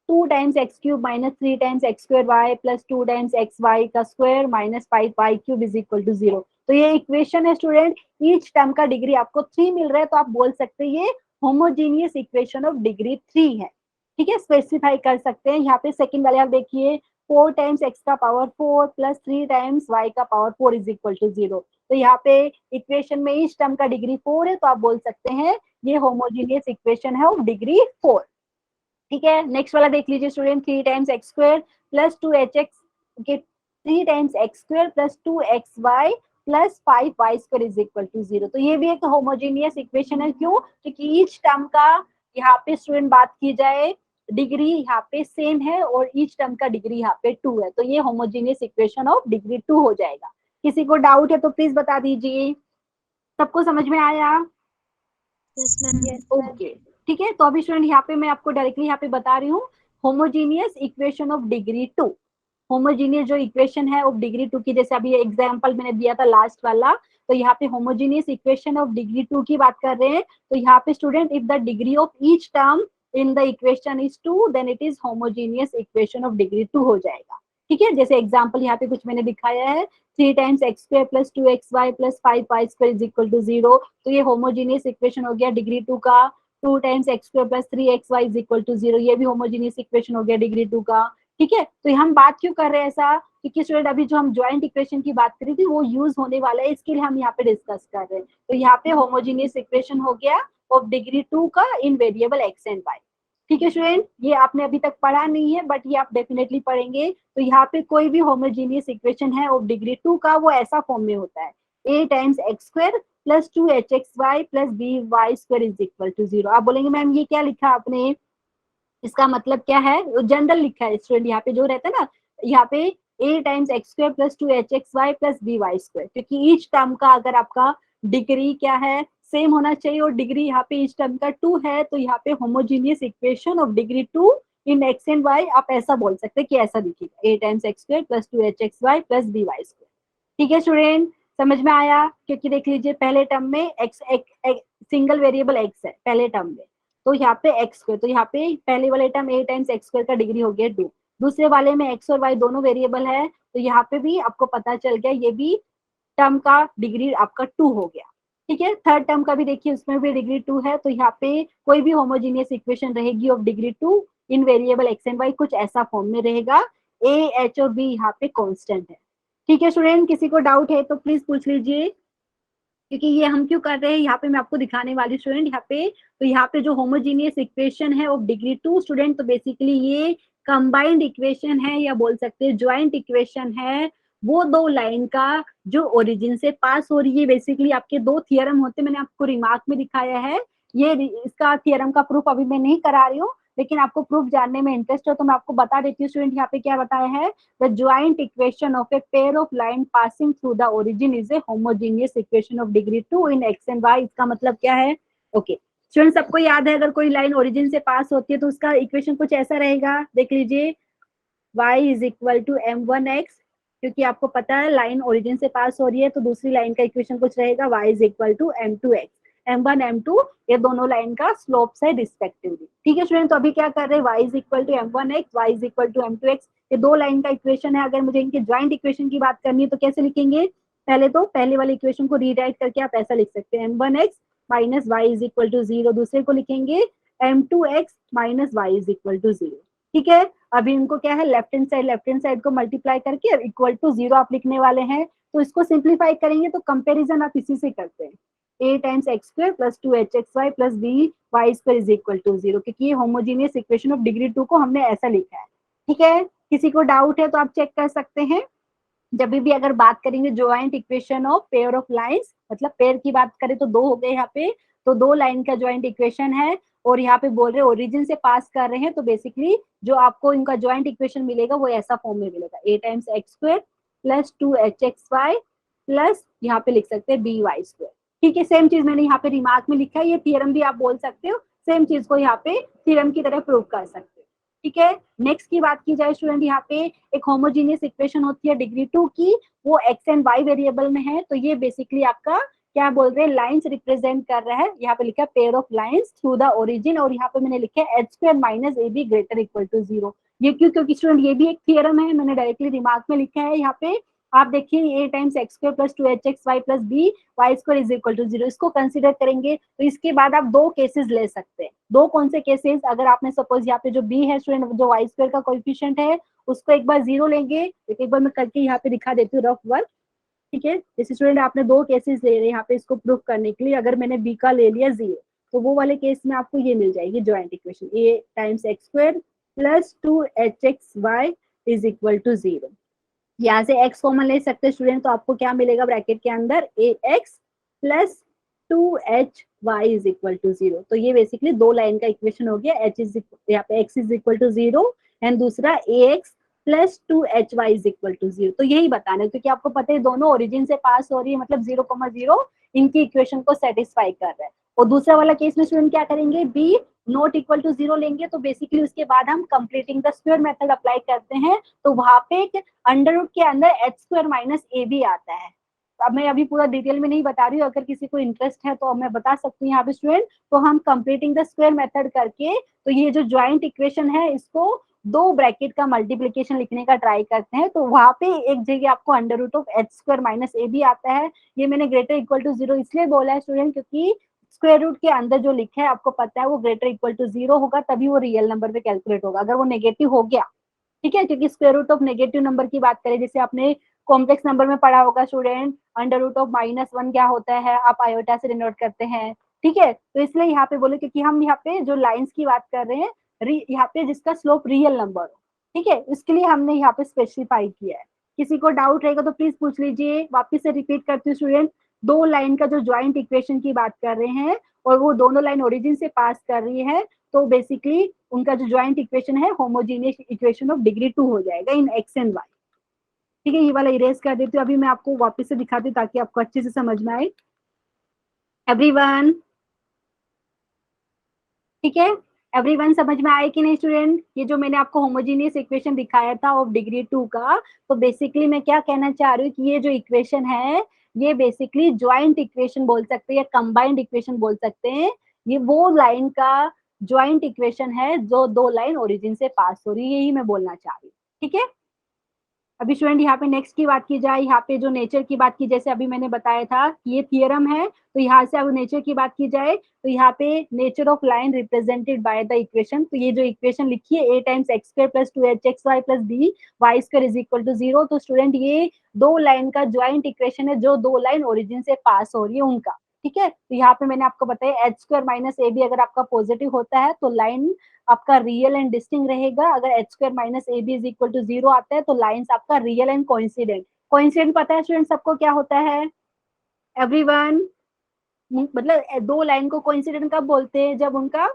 A: 2 times X cube minus 3 times x square Y plus 2 times x Y का square minus 5 Y cube is equal to 0। तो ये इक्वेशन है स्टूडेंट, ईच टर्म का डिग्री आपको 3 मिल रहा है, तो आप बोल सकते हैं ये होमोजेनियस इक्वेशन ऑफ डिग्री 3 है। ठीक है, स्पेसिफाई कर सकते हैं। यहाँ पे सेकंड वाले आप देखिए 4 टाइम्स एक्स का पावर 4 प्लस 3 टाइम्स वाई का पावर 4 इज इक्वल टू 0। तो यहाँ पे इक्वेशन में ईच टर्म का डिग्री 4 है, तो आप बोल सकते हैं ये होमोजेनियस इक्वेशन है ऑफ डिग्री 4। ठीक है, नेक्स्ट वाला देख लीजिए student, 3 times x square plus 2hx, okay, 3 times x square plus 2xy plus 5y square is equal to 0। तो ये भी एक होमोजेनियस इक्वेशन है, क्यों, क्योंकि ईच टर्म का यहाँ पे स्टूडेंट बात की जाए डिग्री यहाँ पे सेम है और ईच टर्म का डिग्री यहाँ पे 2 है, तो ये होमोजीनियस इक्वेशन ऑफ डिग्री 2 हो जाएगा। किसी को डाउट है तो प्लीज बता दीजिए। सबको समझ में आया?
B: Yes, ma'am.
A: ओके ठीक है, तो अभी स्टूडेंट यहाँ पे मैं आपको डायरेक्टली यहाँ पे बता रही हूँ homogeneous equation of degree 2। Homogeneous जो इक्वेशन है ऑफ डिग्री 2 की, जैसे अभी एग्जांपल मैंने दिया था लास्ट वाला, तो यहाँ पे होमोजीनियस इक्वेशन ऑफ डिग्री 2 की बात कर रहे हैं। तो यहाँ पे student if the degree of each term in the equation is 2 then it is homogeneous equation of degree 2 हो जाएगा। ठीक है, जैसे एग्जाम्पल यहाँ पे कुछ मैंने दिखाया है 3 times x square plus 2xy plus 5y square is equal to 0, तो ये होमोजीनियस इक्वेशन हो गया डिग्री 2 का। 2 times x square plus 3xy is equal to 0, ये भी होमोजीनियस इक्वेशन हो गया डिग्री 2 का। ठीक है, तो हम बात क्यों कर रहे हैं ऐसा, क्योंकि स्टूडेंट अभी जो हम ज्वाइंट इक्वेशन की बात करी थी वो यूज होने वाला है, इसके लिए हम यहाँ पे डिस्कस कर रहे हैं। तो यहाँ पे होमोजीनियस इक्वेशन हो गया ऑफ डिग्री 2 का इन वेरिएबल एक्स एंड वाई। ठीक है स्टूडेंट, ये आपने अभी तक पढ़ा नहीं है बट ये आप डेफिनेटली पढ़ेंगे। तो यहाँ पे कोई भी होमोजीनियस इक्वेशन है ऑफ डिग्री 2 का, वो ऐसा फॉर्म में होता है a times x square plus 2hxy plus by square is equal to 0। आप बोलेंगे मैम ये क्या लिखा आपने, इसका मतलब क्या है, जनरल लिखा है स्टूडेंट, यहाँ पे जो रहता है ना, यहाँ पे a times x square plus 2hxy plus by square, क्योंकि ईच टर्म का अगर आपका डिग्री क्या है सेम होना चाहिए और डिग्री यहाँ पे ईच टर्म का 2 है, तो यहाँ पे homogeneous equation of degree 2 in x and y आप ऐसा बोल सकते हैं कि ऐसा दिखेगा a times x square plus 2hxy plus by square. ठीक है स्टूडेंट, समझ में आया? क्योंकि देख लीजिए पहले टर्म में एक्स सिंगल वेरिएबल एक्स है पहले टर्म में, तो यहाँ पे एक्स स्क्वायर, तो यहाँ पे पहले वाले term a times x square का डिग्री हो गया 2, दूसरे वाले में एक्स और वाई दोनों वेरिएबल है, तो यहाँ पे भी आपको पता चल गया ये भी टर्म का डिग्री आपका 2 हो गया। ठीक है, थर्ड टर्म का भी देखिए उसमें भी डिग्री 2 है, तो यहाँ पे कोई भी होमोजीनियस इक्वेशन रहेगी of degree 2 in variable x and y, कुछ ऐसा फॉर्म में रहेगा, a h और b यहाँ पे कांस्टेंट है। ठीक है स्टूडेंट, किसी को डाउट है तो प्लीज पूछ लीजिए, क्योंकि ये हम क्यों कर रहे हैं यहाँ पे मैं आपको दिखाने वाली स्टूडेंट यहाँ पे। तो यहाँ पे जो होमोजीनियस इक्वेशन है ऑफ डिग्री 2 स्टूडेंट, तो बेसिकली ये कंबाइंड इक्वेशन है या बोल सकते हैं ज्वाइंट इक्वेशन है, वो दो लाइन का जो ओरिजिन से पास हो रही है। बेसिकली आपके दो थियरम होते, मैंने आपको रिमार्क में दिखाया है, ये इसका थियरम का प्रूफ अभी मैं नहीं करा रही हूँ, लेकिन आपको प्रूफ जानने में इंटरेस्ट हो तो मैं आपको बता देती हूँ स्टूडेंट यहाँ पे क्या बताया है। The joint equation of a pair of line passing through the origin is a homogeneous equation of degree 2 in x and y. इसका मतलब क्या है? ओके स्टूडेंट, सबको याद है अगर कोई लाइन ओरिजिन से पास होती है तो उसका इक्वेशन कुछ ऐसा रहेगा, देख लीजिए y is equal to m1x, क्योंकि आपको पता है लाइन ओरिजिन से पास हो रही है तो दूसरी लाइन का इक्वेशन कुछ रहेगा y is equal to m2x। m1 m2 ये दोनों लाइन का स्लोप है रिस्पेक्टिवली। ठीक है स्टूडेंट, तो अभी क्या कर रहे हैं, y is equal to m1x, y is equal to m2x, ये दो लाइन का इक्वेशन है। अगर मुझे इनके ज्वाइंट इक्वेशन की बात करनी है तो कैसे लिखेंगे, पहले तो पहले वाले इक्वेशन को रीराइट करके आप ऐसा लिख सकते हैं m1x minus y is equal to 0, दूसरे को लिखेंगे m2x minus y is equal to 0। ठीक है, अभी इनको क्या है लेफ्ट हैंड साइड को मल्टीप्लाई करके इक्वल टू 0 आप लिखने वाले हैं, तो इसको सिंप्लीफाई करेंगे तो कंपैरिजन आप इसी से करते हैं, a times x square plus 2hxy plus by square is equal to 0, क्योंकि ये होमोजीनियस इक्वेशन ऑफ डिग्री 2 को हमने ऐसा लिखा है। ठीक है, किसी को डाउट है तो आप चेक कर सकते हैं। जब भी अगर बात करेंगे joint equation of pair of lines, मतलब पेयर की बात करें तो दो हो गए यहाँ पे, तो दो लाइन का ज्वाइंट इक्वेशन है और यहाँ पे बोल रहे हैं ओरिजिन से पास कर रहे हैं, तो बेसिकली जो आपको इनका ज्वाइंट इक्वेशन मिलेगा वो ऐसा फॉर्म में मिलेगा, a times x square plus 2hxy plus यहाँ पे लिख सकते हैं by स्क्वायर। ठीक है, सेम चीज मैंने यहाँ पे रिमार्क में लिखा है, ये थियरम भी आप बोल सकते हो, सेम चीज को यहाँ पे थियरम की तरह प्रूव कर सकते हो। ठीक है, नेक्स्ट की बात की जाए स्टूडेंट, यहाँ पे एक होमोजीनियस इक्वेशन होती है डिग्री 2 की, वो एक्स एंड वाई वेरिएबल में है, तो ये बेसिकली आपका क्या बोल रहे हैं, लाइंस रिप्रेजेंट कर रहा है। यहाँ पे लिखा है pair of lines through the origin, और यहाँ पे मैंने लिखा है h square minus a b greater equal to 0। ये क्यों, क्योंकि स्टूडेंट ये भी एक थियरम है, मैंने डायरेक्टली रिमार्क में लिखा है। यहाँ पे आप देखिए a times x square plus 2hxy plus by square is equal to 0, इसको कंसिडर करेंगे तो इसके बाद आप दो केसेस ले सकते हैं। दो कौन से केसेस, अगर आपने सपोज यहाँ पे जो b है स्टूडेंट, जो y स्क्वायर का कोएफिशिएंट है उसको एक बार 0 लेंगे, एक बार मैं करके यहाँ पे दिखा देती हूँ रफ वर्क। ठीक है, जैसे स्टूडेंट आपने दो केसेस ले रहे हैं यहाँ पे इसको प्रूव करने के लिए, अगर मैंने b का ले लिया 0 तो वो वाले केस में आपको ये मिल जाएगी joint equation, a times x square plus 2hxy is equal to 0। यहाँ से x कॉमन ले सकते हैं स्टूडेंट, तो आपको क्या मिलेगा ब्रैकेट के अंदर ax plus 2hy is equal to 0। तो ये बेसिकली दो लाइन का इक्वेशन हो गया। h इज यहाँ पे x is equal to 0 and दूसरा ax plus 2hy is equal to 0। तो यही बताना है, क्योंकि आपको पता है दोनों ओरिजिन से पास हो रही है, मतलब 0,0 इनकी इक्वेशन को सेटिस्फाई कर रहा है। और दूसरा वाला केस में स्टूडेंट क्या करेंगे, b नॉट इक्वल टू 0 लेंगे। तो बेसिकली उसके बाद हम completing the square method apply करते हैं, तो वहां पे एक अंडर रूट के अंदर h स्क्वायर माइनस ए भी आता है। अब मैं अभी पूरा डिटेल में नहीं बता रही हूँ, अगर किसी को इंटरेस्ट है तो अब मैं बता सकती हूँ यहाँ पे स्टूडेंट। तो हम कंप्लीटिंग द स्क्वायर मेथड करके, तो ये जो ज्वाइंट इक्वेशन है इसको दो ब्रैकेट का मल्टीप्लीकेशन लिखने का ट्राई करते हैं। तो वहां पे एक जगह आपको under root of H square minus A भी आता है। ये मैंने ग्रेटर इक्वल टू 0 इसलिए बोला है स्टूडेंट, क्योंकि स्क्वायर रूट के अंदर जो लिखा है आपको पता है वो ग्रेटर इक्वल टू 0 होगा, तभी वो रियल नंबर पे कैलकुलेट होगा। अगर वो नेगेटिव हो गया, ठीक है, क्योंकि square root of negative number की बात करें, जैसे आपने कॉम्प्लेक्स नंबर में पढ़ा होगा स्टूडेंट, अंडर रूट ऑफ -1 क्या होता है, आप आयोटा से डिनोट करते हैं, ठीक है। तो इसलिए यहाँ पे बोले, क्योंकि हम यहाँ पे जो लाइंस की बात कर रहे हैं, यहाँ पे जिसका स्लोप रियल नंबर हो, ठीक है, इसके लिए हमने यहाँ पे स्पेसिफाई किया है। किसी को डाउट रहेगा तो प्लीज पूछ लीजिए। वापिस से रिपीट करती हूँ स्टूडेंट, दो लाइन का जो ज्वाइंट इक्वेशन की बात कर रहे हैं और वो दोनों लाइन ओरिजिन से पास कर रही है, तो बेसिकली उनका जो ज्वाइंट इक्वेशन है होमोजीनियस इक्वेशन ऑफ डिग्री 2 हो जाएगा इन एक्स एंड वाई। ठीक है, ये वाला इरेज कर देती हूँ। अभी मैं आपको वापस से दिखाती हूँ ताकि आपको अच्छे से समझ में आए। एवरीवन, ठीक है, एवरीवन समझ में आए कि नहीं स्टूडेंट? ये जो मैंने आपको होमोजीनियस इक्वेशन दिखाया था ऑफ डिग्री 2 का, तो बेसिकली मैं क्या कहना चाह रही हूँ कि ये जो इक्वेशन है ये बेसिकली ज्वाइंट इक्वेशन बोल सकते हैं या कंबाइंड इक्वेशन बोल सकते हैं। ये वो लाइन का ज्वाइंट इक्वेशन है जो दो लाइन ओरिजिन से पास हो रही है, यही मैं बोलना चाह रही हूँ। ठीक है, अभी स्टूडेंट यहाँ पे नेक्स्ट की बात की जाए, यहाँ पे जो नेचर की बात की, जैसे अभी मैंने बताया था कि ये थियरम है, तो यहाँ से अब नेचर की बात की जाए तो यहाँ पे nature of line represented by the equation. तो ये जो इक्वेशन लिखी है a times x square plus 2hxy plus b y square is equal to 0। तो स्टूडेंट ये दो लाइन का ज्वाइंट इक्वेशन है जो दो लाइन ओरिजिन से पास हो रही है उनका। ठीक है, तो यहाँ पे मैंने आपको बताया h square minus a b अगर आपका पॉजिटिव होता है तो लाइन आपका रियल एंड डिस्टिंग रहेगा। अगर h square minus a b is equal to 0 आता है तो लाइंस आपका रियल एंड कोइंसिडेंट। कोइंसिडेंट पता है स्टूडेंट सबको क्या होता है? एवरीवन, मतलब दो लाइन को कोइंसिडेंट कब बोलते हैं? जब उनका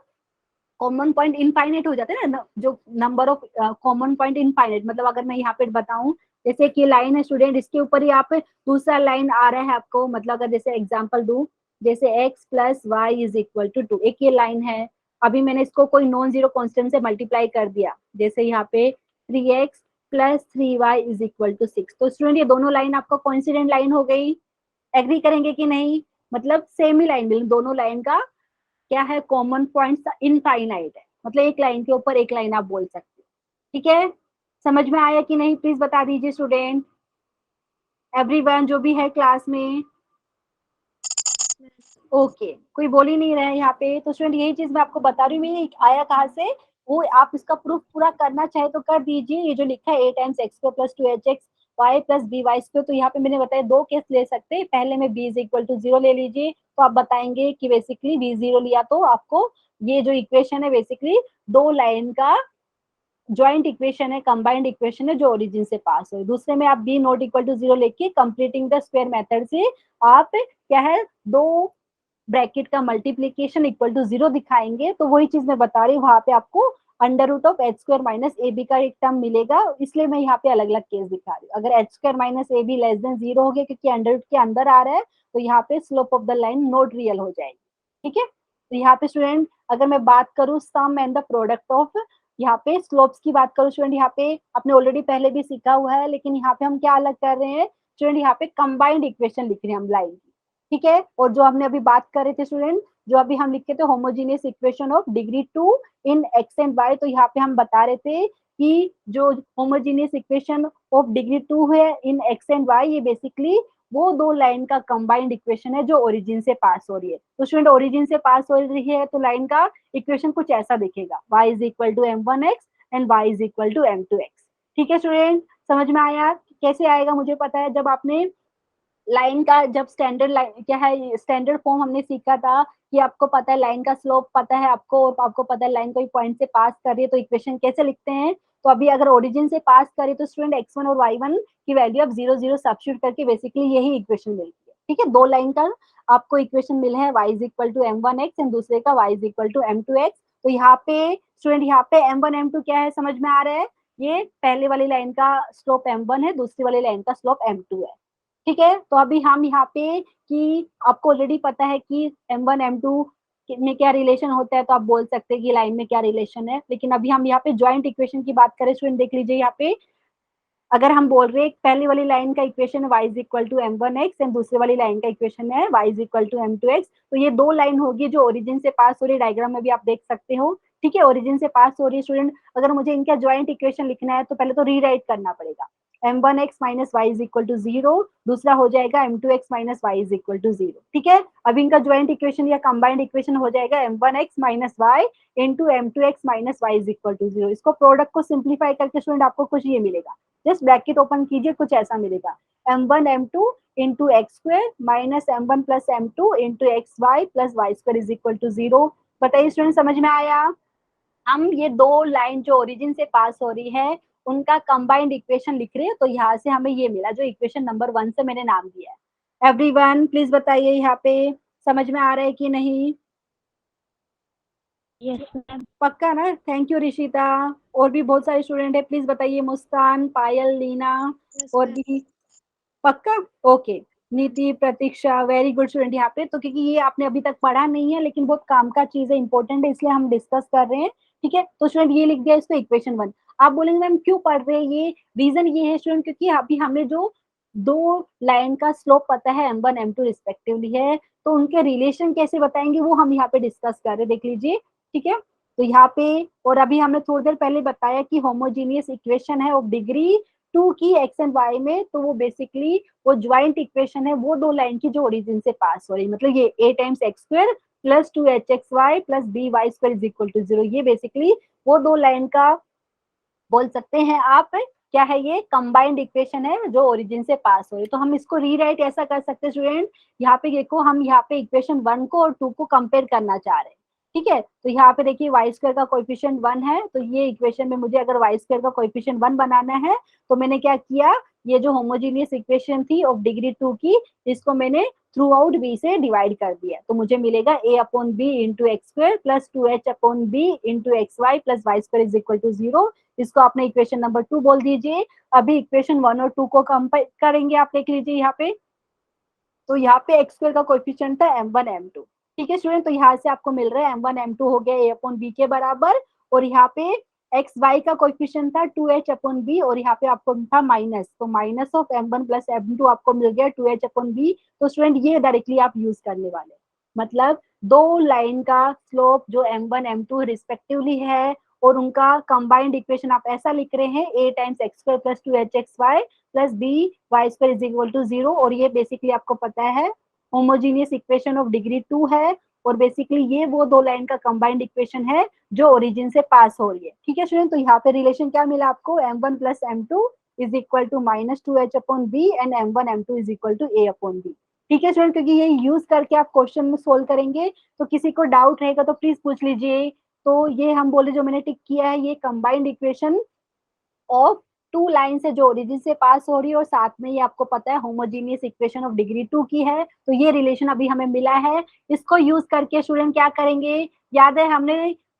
A: कॉमन पॉइंट इनफाइनाइट हो जाता है ना, जो number of common point infinite. मतलब अगर मैं यहाँ पे बताऊं, जैसे कि लाइन है स्टूडेंट, इसके ऊपर ही आप दूसरा लाइन आ रहा है आपको, मतलब अगर जैसे एग्जांपल दूं, जैसे x plus y is equal to 2, एक ये लाइन है। अभी मैंने इसको कोई नॉन जीरो कॉन्स्टेंट से मल्टीप्लाई कर दिया, जैसे यहाँ पे 3x plus 3y is equal to 6। तो स्टूडेंट ये दोनों लाइन आपका कोइंसिडेंट लाइन हो गई। एग्री करेंगे कि नहीं? मतलब सेम ही लाइन, दोनों लाइन का क्या है, कॉमन पॉइंट इनफाइनाइट है, मतलब एक लाइन के ऊपर एक लाइन आप बोल सकते हो। ठीक है, समझ में आया कि नहीं प्लीज बता दीजिए स्टूडेंट, एवरीवन जो भी है क्लास में। ओके, कोई बोल ही नहीं रहा है यहाँ पे। तो स्टूडेंट यही चीज मैं आपको बता रही हूँ, ये आया कहाँ से, वो आप इसका प्रूफ पूरा करना चाहे तो कर दीजिए। ये जो लिखा है a times x square plus 2hxy plus by square, तो यहाँ पे मैंने बताया दो केस ले सकते हैं। पहले में b इज इक्वल टू 0 ले लीजिए, तो आप बताएंगे कि बेसिकली b 0 लिया तो आपको ये जो इक्वेशन है बेसिकली दो लाइन का ज्वाइंट इक्वेशन है, कंबाइंड इक्वेशन है जो ओरिजिन से पास हो। दूसरे में आप b नॉट इक्वल टू 0 लेके कंप्लीटिंग द स्क्वायर मेथड से आप क्या है, दो ब्रैकेट का मल्टीप्लीकेशन इक्वल टू 0 दिखाएंगे। तो वही चीज मैं बता रही हूँ, वहां पे आपको under root of H square minus a b का एक टर्म मिलेगा, इसलिए मैं यहाँ पे अलग अलग केस दिखा रही हूँ। अगर h square minus a be less than 0 हो गया क्योंकि अंडर रूट के अंदर आ रहा है, तो यहाँ पे slope of the line not real हो जाएगी। ठीक है, तो यहाँ पे स्टूडेंट अगर मैं बात करूँ सम एंड द प्रोडक्ट ऑफ, यहाँ पे स्लोप्स की बात करूँ स्टूडेंट, यहाँ पे आपने ऑलरेडी पहले भी सीखा हुआ है, लेकिन यहाँ पे हम क्या अलग कर रहे हैं स्टूडेंट, यहाँ पे कंबाइंड इक्वेशन लिख रहे हैं हम लाइन की। ठीक है, और जो हमने अभी बात कर रहे थे स्टूडेंट, जो अभी हम लिखे थे homogeneous equation of degree 2 in x and y, तो यहाँ पे हम बता रहे थे कि जो होमोजीनियस इक्वेशन ऑफ डिग्री 2 है इन एक्स एंड वाई, ये बेसिकली वो दो लाइन का कंबाइंड इक्वेशन है जो ओरिजिन से पास हो रही है। तो स्टूडेंट ओरिजिन से पास हो रही है तो लाइन का इक्वेशन कुछ ऐसा दिखेगा, y is equal to m1x and y is equal to m2x। ठीक है स्टूडेंट, समझ में आया? कैसे आएगा मुझे पता है, जब आपने लाइन का जब स्टैंडर्ड लाइन क्या है, स्टैंडर्ड फॉर्म हमने सीखा था कि आपको पता है लाइन का स्लोप पता है आपको, और आपको पता है लाइन कोई पॉइंट से पास कर रही है तो इक्वेशन कैसे लिखते हैं। तो अभी अगर ओरिजिन से पास करे तो स्टूडेंट x1 और y1 की वैल्यू आप 0 0 सब्स्टिट्यूट करके बेसिकली यही इक्वेशन मिलती है। ठीक है, दो लाइन का आपको इक्वेशन मिला है, y is equal to m1x and दूसरे का y is equal to m2x। तो यहाँ पे स्टूडेंट, यहाँ पे m1 m2 क्या है समझ में आ रहा है, ये पहले वाली लाइन का स्लोप m1 है, दूसरी वाली लाइन का स्लोप m2 है। ठीक है, तो अभी हम यहाँ पे कि आपको ऑलरेडी पता है कि m1 m2 में क्या रिलेशन होता है, तो आप बोल सकते हैं कि लाइन में क्या रिलेशन है। लेकिन अभी हम यहाँ पे ज्वाइंट इक्वेशन की बात करें स्टूडेंट, देख लीजिए यहाँ पे अगर हम बोल रहे हैं पहली वाली लाइन का इक्वेशन है y is equal to m1x and दूसरी वाली लाइन का इक्वेशन है y is equal to m2x, तो ये दो लाइन होगी जो ओरिजिन से पास हो रही है, डायग्राम में भी आप देख सकते हो। ठीक है, ओरिजिन से पास हो रही है स्टूडेंट। अगर मुझे इनका ज्वाइंट इक्वेशन लिखना है तो पहले तो रीराइट करना पड़ेगा, m1x minus y is equal to 0, दूसरा हो जाएगा m2x minus y is equal to 0। ठीक है, अब इनका ज्वाइंट इक्वेशन या कंबाइंड इक्वेशन हो जाएगा m1x minus y into m2x minus y is equal to 0। इसको प्रोडक्ट को सिंप्लीफाई करके स्टूडेंट आपको कुछ ये मिलेगा, जस्ट ब्रैकेट ओपन कीजिए, कुछ ऐसा मिलेगा, m1 m2 into x square minus m1 plus m2 into x y plus y square is equal to 0। बताइए स्टूडेंट, समझ में आया? हम ये दो लाइन जो ओरिजिन से पास हो रही है उनका कंबाइंड इक्वेशन लिख रहे हैं, तो यहाँ से हमें ये मिला जो इक्वेशन नंबर 1 से मैंने नाम दिया है। एवरीवन प्लीज बताइए यहाँ पे समझ में आ रहा है कि नहीं?
B: Yes, ma'am.
A: पक्का ना? Thank you Rishita. और भी बहुत सारे स्टूडेंट है, प्लीज बताइए, मुस्कान, पायल, लीना,
B: Yes,
A: और
B: ma'am.
A: भी पक्का? ओके, नीति, प्रतीक्षा, वेरी गुड स्टूडेंट यहाँ पे। तो क्योंकि ये आपने अभी तक पढ़ा नहीं है लेकिन बहुत काम का चीज है, इंपॉर्टेंट है, इसलिए हम डिस्कस कर रहे हैं। ठीक है, तो स्टूडेंट ये लिख दिया इसको इक्वेशन 1। आप बोलेंगे मैम क्यों पढ़ रहे हैं, ये रीजन ये है स्टूडेंट क्योंकि अभी हमें जो दो लाइन का स्लोप पता है m1 m2 रिस्पेक्टिवली है, तो उनके रिलेशन कैसे बताएंगे वो हम यहाँ पे डिस्कस कर रहे हैं, देख लीजिए। ठीक है, तो यहाँ पे और अभी हमने थोड़ी देर पहले बताया कि होमोजीनियस इक्वेशन है ऑफ डिग्री 2 की एक्स एंड वाई में, तो वो बेसिकली वो ज्वाइंट इक्वेशन है वो दो लाइन की जो ओरिजिन से पास हो रही, मतलब ये a times x square plus 2hxy plus by square is equal to 0, ये बेसिकली वो दो लाइन का बोल सकते हैं आप क्या है, ये कंबाइंड इक्वेशन है जो ओरिजिन से पास हो रही। तो हम इसको रीराइट ऐसा कर सकते हैं स्टूडेंट, यहाँ पे देखो हम यहाँ पे इक्वेशन 1 को और 2 को कंपेयर करना चाह रहे हैं। ठीक है, तो यहाँ पे देखिए वाई स्क्वायर का कोएफिशिएंट 1 है, तो ये इक्वेशन में मुझे अगर वाई स्क्वायर का कोएफिशिएंट 1 बनाना है तो मैंने क्या किया, ये जो होमोजीनियस इक्वेशन थी ऑफ डिग्री 2 की, इसको मैंने थ्रू आउट बी से डिवाइड कर दिया, तो मुझे मिलेगा a upon b into x square plus 2h upon b into x y plus y square is equal to 0। इसको आपने इक्वेशन नंबर 2 बोल दीजिए। अभी इक्वेशन 1 और 2 को कंपेयर करेंगे, आप देख लीजिए यहाँ पे, तो यहाँ पे एक्स स्क्वायर का कोएफिशिएंट था m1 m2। ठीक है स्टूडेंट, तो यहाँ से आपको मिल रहा है m1 m2 हो गया a अपॉन बी के बराबर, और यहाँ पे एक्स वाई का कोएफिशिएंट था 2h अपॉन बी, और यहाँ पे आपको था माइनस, तो minus of m1 plus m2 आपको मिल गया 2h अपॉन बी। तो स्टूडेंट ये डायरेक्टली आप यूज करने वाले, मतलब दो लाइन का स्लोप जो m1 m2 रिस्पेक्टिवली है और उनका कंबाइंड इक्वेशन आप ऐसा लिख रहे हैं a times x square plus 2hxy plus B y square is equal to 0, और ये बेसिकली आपको पता है होमोजीनियस इक्वेशन ऑफ डिग्री 2 है, और बेसिकली ये वो दो लाइन का कंबाइंड इक्वेशन है जो ओरिजिन से पास हो रही है। ठीक है स्टूडेंट, तो यहाँ पे रिलेशन क्या मिला आपको, m1 plus m2 is equal to minus 2h upon b and m1 m2 is equal to a upon b. ठीक है स्टूडेंट, क्योंकि ये यूज करके आप क्वेश्चन में सोल्व करेंगे, तो किसी को डाउट रहेगा तो प्लीज पूछ लीजिए। तो ये हम बोले जो मैंने टिक किया है, ये combined equation of two line से जो ओरिजिन से पास हो रही है, और साथ में ये आपको पता है होमोजीनियस इक्वेशन ऑफ डिग्री 2 की है, तो ये रिलेशन अभी हमें मिला है। इसको यूज करके स्टूडेंट क्या करेंगे, याद है हमने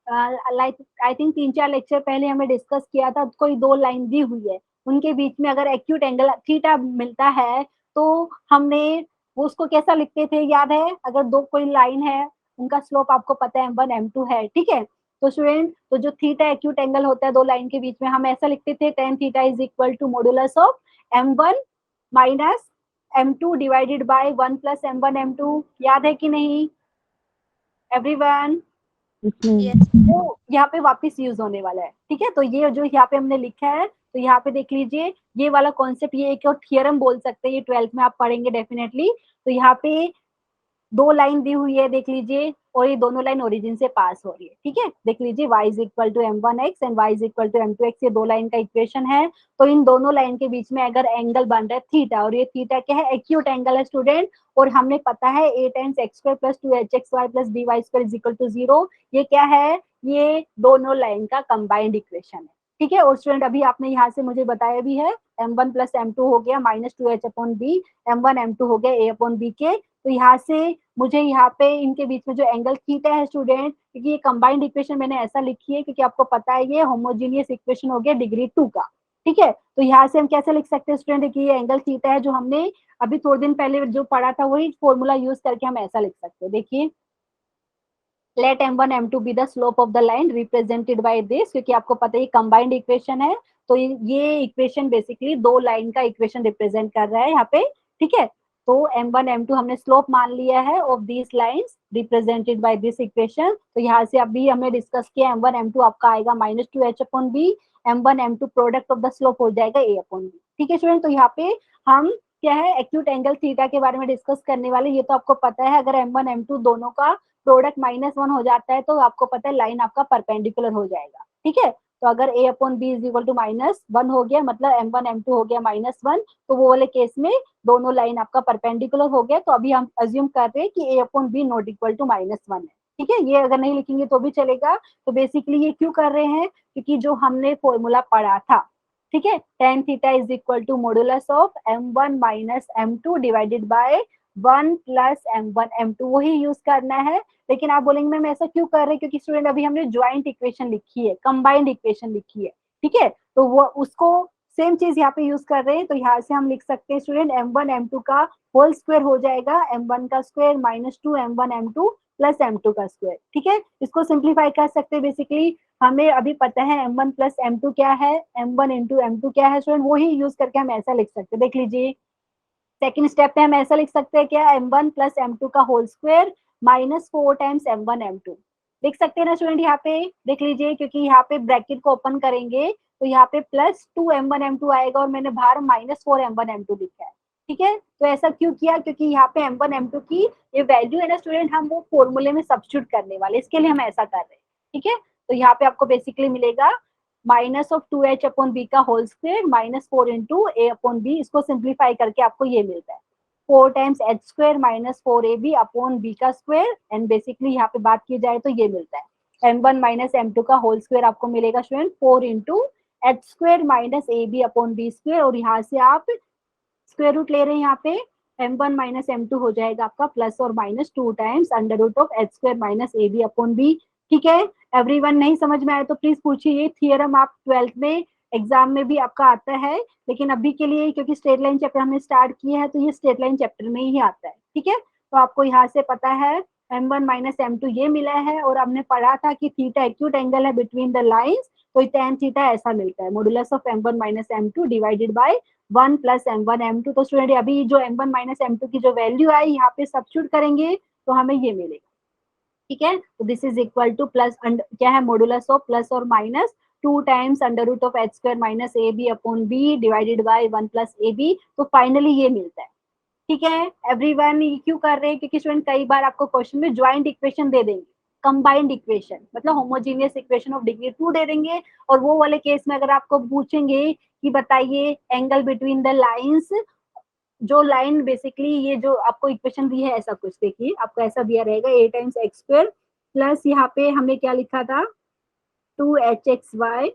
A: लाइक आई थिंक 3-4 लेक्चर पहले हमें डिस्कस किया था, कोई दो लाइन दी हुई है, उनके बीच में अगर एक्यूट एंगल थीटा मिलता है तो हमने वो उसको कैसा लिखते थे, याद है? अगर दो कोई लाइन है, उनका स्लोप आपको पता है m1 m2 है, ठीक है, तो स्टूडेंट तो जो थीटा एक्यूट एंगल होता है दो लाइन के बीच में, हम ऐसा लिखते थे tan theta is equal to modulus of m1 minus m2 divided by 1 plus m1 m2, याद है कि नहीं एवरीवन?
B: Yes.
A: वो यहाँ पे वापस यूज होने वाला है। ठीक है, तो ये जो यहाँ पे हमने लिखा है, तो यहाँ पे देख लीजिए ये वाला कॉन्सेप्ट, ये एक और थियरम बोल सकते हैं, ये 12th में आप पढ़ेंगे डेफिनेटली। तो यहाँ पे दो लाइन दी हुई है देख लीजिए, और ये दोनों लाइन ओरिजिन से पास हो रही है। ठीक है, देख लीजिए y is equal to m1x and y is equal to m2x, ये दो लाइन का इक्वेशन है। तो इन दोनों लाइन के बीच में अगर एंगल बन रहा है थीटा, और ये थीटा क्या है, एक्यूट एंगल है स्टूडेंट, और हमने पता है a times x square plus 2hxy plus by square is equal to 0, ये क्या है, ये दोनों लाइन का कंबाइंड इक्वेशन है। ठीक है। और स्टूडेंट अभी आपने यहाँ से मुझे बताया भी है m1 प्लस m2 हो गया -2h upon b, m1 m2 हो गया a अपॉन बी के। तो यहाँ से मुझे यहाँ पे इनके बीच में जो एंगल थीटा है स्टूडेंट, क्योंकि ये कंबाइंड इक्वेशन मैंने ऐसा लिखी है क्योंकि आपको पता है ये होमोजीनियस इक्वेशन हो गया डिग्री 2 का। ठीक है, तो यहाँ से हम कैसे लिख सकते हैं स्टूडेंट कि ये एंगल थीटा है, जो हमने अभी थोड़े दिन पहले जो पढ़ा था वही फॉर्मूला यूज करके हम ऐसा लिख सकते हैं। देखिए, let m1 m2 be the slope of the line represented by this, क्योंकि आपको पता है ये कंबाइंड इक्वेशन है, तो ये इक्वेशन बेसिकली दो लाइन का इक्वेशन रिप्रेजेंट कर रहा है यहाँ पे। ठीक है, तो m1 m2 हमने स्लोप मान लिया है of this lines represented by this equation. तो यहाँ से अभी हमने डिस्कस किया m1 m2 आपका आएगा -2h upon b, m1 m2 product of the slope हो जाएगा a अपॉन बी। ठीक है स्टूडेंट, तो यहाँ पे हम क्या है एक्यूट एंगल थीटा के बारे में डिस्कस करने वाले। ये तो आपको पता है, अगर m1 m2 दोनों का प्रोडक्ट -1 हो जाता है तो आपको पता है लाइन आपका परपेंडिकुलर हो जाएगा। ठीक है, तो अगर a upon b is equal to -1 हो गया, मतलब m1 m2 हो गया -1, तो वो वाले केस में दोनों लाइन आपका परपेंडिकुलर हो गया। तो अभी हम अज्यूम कर रहे हैं कि a upon b not equal to -1 है। ठीक है, ये अगर नहीं लिखेंगे तो भी चलेगा। तो बेसिकली ये क्यों कर रहे हैं, क्योंकि जो हमने फॉर्मूला पढ़ा था, ठीक है, tan theta is equal to modulus of m1 minus m2 divided by 1 plus m1 m2, वही यूज करना है। लेकिन आप बोलेंगे मैम ऐसा क्यों कर रहे हैं, क्योंकि स्टूडेंट अभी हमने ज्वाइंट इक्वेशन लिखी है, कंबाइंड इक्वेशन लिखी है। ठीक है, तो वो उसको सेम चीज यहाँ पे यूज कर रहे हैं। तो यहाँ से हम लिख सकते हैं स्टूडेंट m1 m2 का होल स्क्वायर हो जाएगा m1 का square -2 m1 m2 plus m2 का स्क्वायर। ठीक है, इसको सिंप्लीफाई कर सकते हैं। बेसिकली हमें अभी पता है m1 प्लस m2 क्या है, m1 इंटू m2 क्या है स्टूडेंट, वही यूज करके हम ऐसा लिख सकते हैं। देख लीजिए, सेकंड स्टेप पे हम ऐसा लिख सकते हैं क्या, m1 प्लस m2 का whole square -4 times m1 m2 लिख सकते हैं ना स्टूडेंट। यहाँ पे देख लीजिए, क्योंकि यहाँ पे ब्रैकेट को ओपन करेंगे तो यहाँ पे +2 m1 m2 आएगा और मैंने बाहर -4 m1 m2 लिखा है। ठीक है, तो ऐसा क्यों किया, क्योंकि यहाँ पे m1 m2 की ये वैल्यू है ना स्टूडेंट, हम वो फॉर्मूले में सब्स्टिट्यूट करने वाले, इसके लिए हम ऐसा कर रहे हैं। ठीक है, तो यहाँ पे आपको बेसिकली मिलेगा -2h अपॉन बी का whole square -4 into a upon b. इसको सिंप्लीफाई करके आपको ये मिलता है 4 times h square -4ab upon b का स्क्वायर। एंड बेसिकली यहाँ पे बात की जाए तो ये मिलता है m1 माइनस m2 का होल स्क्वायर आपको मिलेगा student 4 into h square -ab upon b square. और यहाँ से आप स्क्वायर रूट ले रहे हैं, यहाँ पे m1 माइनस m2 हो जाएगा आपका प्लस और -2 टाइम्स √(h²-ab अपॉन b। ठीक है, एवरीवन नहीं समझ में आया तो प्लीज पूछिए। ये थियरम आप 12th में एग्जाम में भी आपका आता है, लेकिन अभी के लिए क्योंकि स्ट्रेट लाइन चैप्टर हमने स्टार्ट किया है तो ये स्ट्रेट लाइन चैप्टर में ही आता है। ठीक है, तो आपको यहाँ से पता है m1 माइनस m2 ये मिला है, और हमने पढ़ा था कि थीटा एक्यूट एंगल है बिटवीन द लाइंस, तो tan थीटा ऐसा मिलता है modulus of m1 minus m2 divided by 1 plus m1 m2। तो स्टूडेंट अभी जो m1 माइनस m2 की जो वैल्यू आई यहाँ पे सब्स्टिट्यूट करेंगे तो हमें ये मिलेगा। ठीक है, तो this is equal to plus क्या है मॉडुलस ऑफ प्लस और minus 2 times √(h²-ab upon b divided by 1 plus ab। तो फाइनली ये मिलता है। ठीक है, एवरीवन ये क्यों कर रहे हैं, क्योंकि स्टूडेंट कई बार आपको क्वेश्चन में ज्वाइंट इक्वेशन दे देंगे, कंबाइंड इक्वेशन मतलब होमोजीनियस इक्वेशन ऑफ डिग्री 2 दे देंगे, और वो वाले केस में अगर आपको पूछेंगे कि बताइए एंगल बिटवीन द लाइंस, जो लाइन बेसिकली ये जो आपको इक्वेशन दी है ऐसा कुछ, देखिए आपको ऐसा दिया रहेगा a times x square plus यहाँ पे हमने क्या लिखा था 2hxy,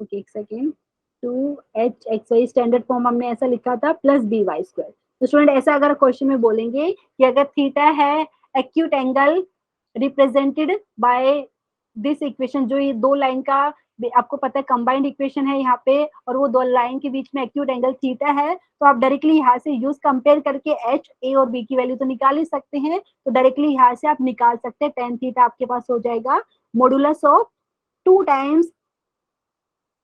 A: ओके एक सेकेंड, 2hxy स्टैंडर्ड फॉर्म हमने ऐसा लिखा था प्लस by स्क्वायर। तो स्टूडेंट ऐसा अगर क्वेश्चन में बोलेंगे कि अगर थीटा है acute angle represented by this equation, जो ये दो लाइन का आपको पता है कंबाइंड इक्वेशन है यहाँ पे, और वो दो लाइन के बीच में एक्यूट एंगल थीटा है, तो आप डायरेक्टली यहाँ से यूज कंपेयर करके एच ए और बी की वैल्यू तो निकाल ही सकते हैं। तो डायरेक्टली यहाँ से आप निकाल सकते हैं tan थीटा आपके पास हो जाएगा मॉडुलस ऑफ 2 टाइम्स,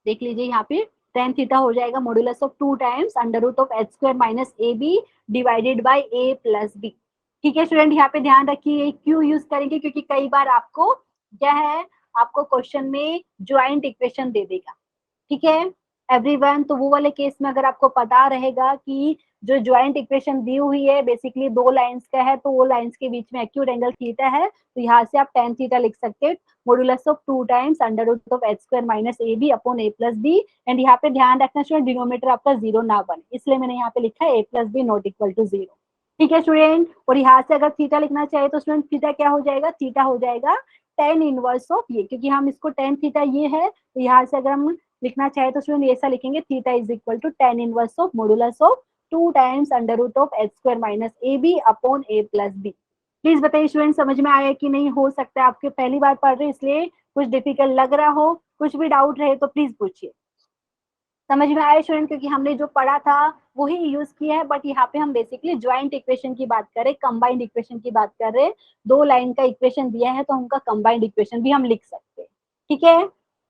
A: देख लीजिए यहाँ पे tan थीटा हो जाएगा modulus of 2 times (h²-ab divided by a plus b। ठीक है स्टूडेंट, यहाँ पे ध्यान रखिए क्यों यूज करेंगे, क्योंकि कई बार आपको क्या है आपको क्वेश्चन में ज्वाइंट इक्वेशन दे देगा। ठीक है एवरीवन, तो वो वाले केस में अगर आपको पता रहेगा कि जो ज्वाइंट इक्वेशन दी हुई है बेसिकली दो लाइंस का है, तो वो लाइंस के बीच में एक्यूट एंगल थीटा है, तो यहाँ से आप tan थीटा लिख सकते हैं modulus of 2 times (h²-ab upon a plus b। And यहाँ पे ध्यान रखना स्टूडेंट डिनोमिनेटर आपका जीरो ना बने, इसलिए मैंने यहाँ पे लिखा है a plus b not equal to 0। ठीक है स्टूडेंट, और यहाँ से अगर थीटा लिखना चाहिए तो स्टूडेंट थीटा क्या हो जाएगा, थीटा हो जाएगा tan इनवर्स ऑफ ये, क्योंकि हम इसको tan थीटा ये है, तो यहाँ से अगर हम लिखना चाहे तो स्टूडेंट ऐसा लिखेंगे, theta is equal to tan inverse of modulus of 2 times under root of h square minus AB upon a plus b। Please बताइए स्टूडेंट समझ में आया कि नहीं? हो सकता है आपके पहली बार पढ़ रहे हैं इसलिए कुछ डिफिकल्ट लग रहा हो, कुछ भी डाउट रहे तो प्लीज पूछिए। समझ में आया स्टूडेंट? क्योंकि हमने जो पढ़ा था वही यूज किया है, बट यहाँ पे हम बेसिकली ज्वाइंट इक्वेशन की बात कर रहे हैं, कंबाइंड इक्वेशन की बात कर रहे हैं। 2 लाइन का इक्वेशन दिया है तो उनका कंबाइंड इक्वेशन भी हम लिख सकते हैं। ठीक है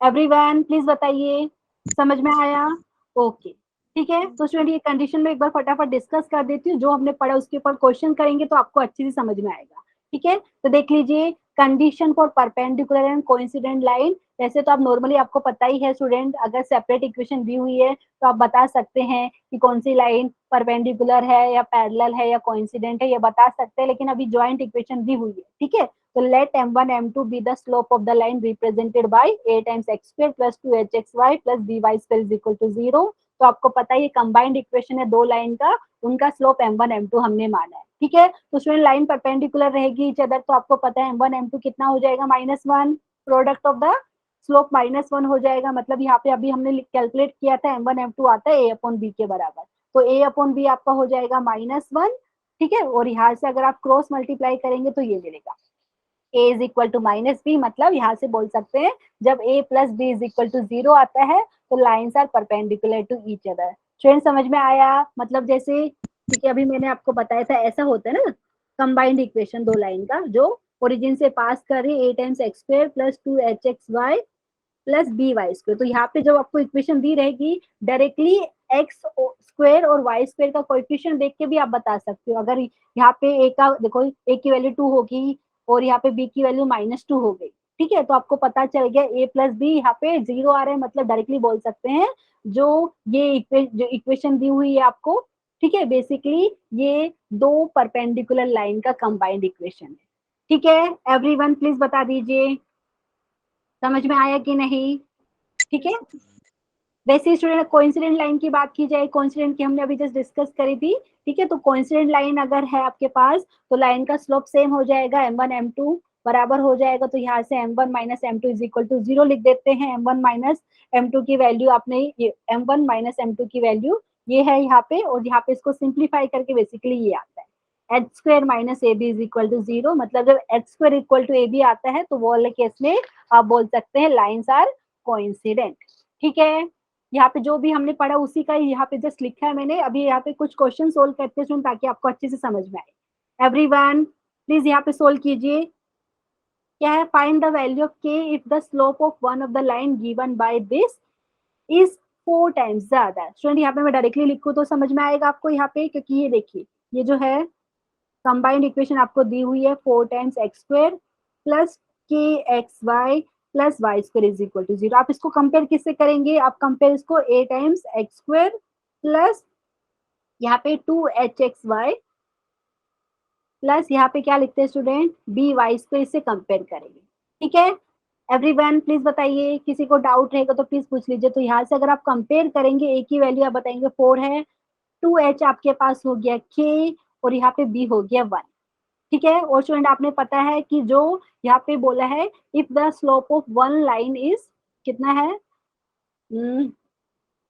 A: एवरीवन, प्लीज बताइए समझ में आया? ओके ठीक है, तो स्टूडेंट ये कंडीशन में एक बार फटाफट डिस्कस कर देती हूँ, जो हमने पढ़ा उसके ऊपर क्वेश्चन करेंगे तो आपको अच्छे से समझ में आएगा। ठीक है, तो देख लीजिए, condition for perpendicular and coincident line. वैसे तो आप नॉर्मली आपको पता ही है स्टूडेंट, अगर सेपरेट इक्वेशन दी हुई है तो आप बता सकते हैं कि कौन सी लाइन परपेंडिकुलर है या पैरेलल है या कोइंसिडेंट है, ये बता सकते हैं। लेकिन अभी ज्वाइंट इक्वेशन दी हुई है, ठीक है, तो let m1 m2 be the slope of the line represented by a times x square plus 2hxy plus by square is equal to 0। तो आपको पता है ये कंबाइंड इक्वेशन है 2 लाइन का, उनका स्लोप m1 m2 हमने माना है। ठीक है, तो स्टूडेंट लाइन परपेंडिकुलर रहेगी इच अदर, तो आपको पता है m1 m2 कितना हो जाएगा, -1, प्रोडक्ट ऑफ द स्लोप -1 हो जाएगा। मतलब यहाँ पे अभी हमने कैलकुलेट किया था m1 m2 आता है a अपॉन b के बराबर, तो a अपॉन b आपका हो जाएगा -1। ठीक है, और यहाँ से अगर आप क्रॉस मल्टीप्लाई करेंगे तो ये मिलेगा a is equal to -b। मतलब यहाँ से बोल सकते हैं जब a plus b is equal to 0 आता है तो lines are perpendicular to each other. Student समझ में आया? मतलब जैसे, ठीक है, अभी मैंने आपको बताया था ऐसा होता है ना कंबाइंड इक्वेशन 2 लाइन का, जो ओरिजिन से पास कर रही है a times x square plus 2hxy plus B y square. तो यहाँ पे जब आपको इक्वेशन दी रहेगी डायरेक्टली एक्स स्क्वायर और वाई स्क्वायर का कोएफिशिएंट देख के भी आप बता सकते हो। अगर यहाँ पे ए का देखो, ए की वैल्यू 2 होगी और यहाँ पे बी की वैल्यू -2 हो गई, ठीक है, तो आपको पता चल गया ए प्लस बी यहाँ पे 0 आ रहा है, मतलब डायरेक्टली बोल सकते हैं जो ये जो इक्वेशन दी हुई है आपको, ठीक है, बेसिकली ये 2 परपेंडिकुलर लाइन का कंबाइंड इक्वेशन है। ठीक है एवरीवन, प्लीज बता दीजिए समझ में आया कि नहीं? ठीक है, वैसे स्टूडेंट कोइंसिडेंट लाइन की बात की जाए, कोइंसिडेंट की हमने अभी जस्ट डिस्कस करी थी। ठीक है, तो कोइंसिडेंट लाइन अगर है आपके पास तो लाइन का स्लोप सेम हो जाएगा, m1 m2 बराबर हो जाएगा। तो यहाँ से m1 minus m2 is equal to 0 लिख देते हैं। m1 माइनस m2 की वैल्यू आपने m1 माइनस m2 की वैल्यू ये है यहाँ पे, और यहाँ पे इसको सिंप्लीफाई करके बेसिकली ये आता है h square minus a b is equal to 0। मतलब जब h square equal to a b आता है तो वो वाले केस में आप बोल सकते हैं लाइन्स आर कोइंसिडेंट। ठीक है, यहाँ पे जो भी हमने पढ़ा उसी का यहाँ पे जस्ट लिखा है मैंने। अभी यहाँ पे कुछ क्वेश्चन सोल्व करते हैं ताकि आपको अच्छे से समझ में आए। एवरीवन प्लीज यहाँ पे सोल्व कीजिए। क्या है, find the value of k if the slope of one of the line given by this is 4 times the other. Student यहाँ पे मैं डायरेक्टली लिखूँ तो समझ में आएगा आपको यहाँ पे, क्योंकि ये देखिए ये जो है कंबाइंड इक्वेशन आपको दी हुई है 4 times x square plus k x y plus y square is equal to 0। आप इसको कंपेयर किससे करेंगे? आप कंपेयर इसको a times x square plus यहाँ पे 2hxy प्लस यहाँ पे क्या लिखते हैं स्टूडेंट, बी वाई स्क्वायर से कंपेयर करेंगे। ठीक है एवरीवन, प्लीज बताइए, किसी को डाउट रहेगा तो प्लीज पूछ लीजिए। तो यहाँ से अगर आप कंपेयर करेंगे a की वैल्यू आप बताएंगे 4 है, 2h आपके पास हो गया k और यहाँ पे b हो गया 1। ठीक है, और स्टूडेंट आपने पता है कि जो यहाँ पे बोला है if the slope of one line is कितना है,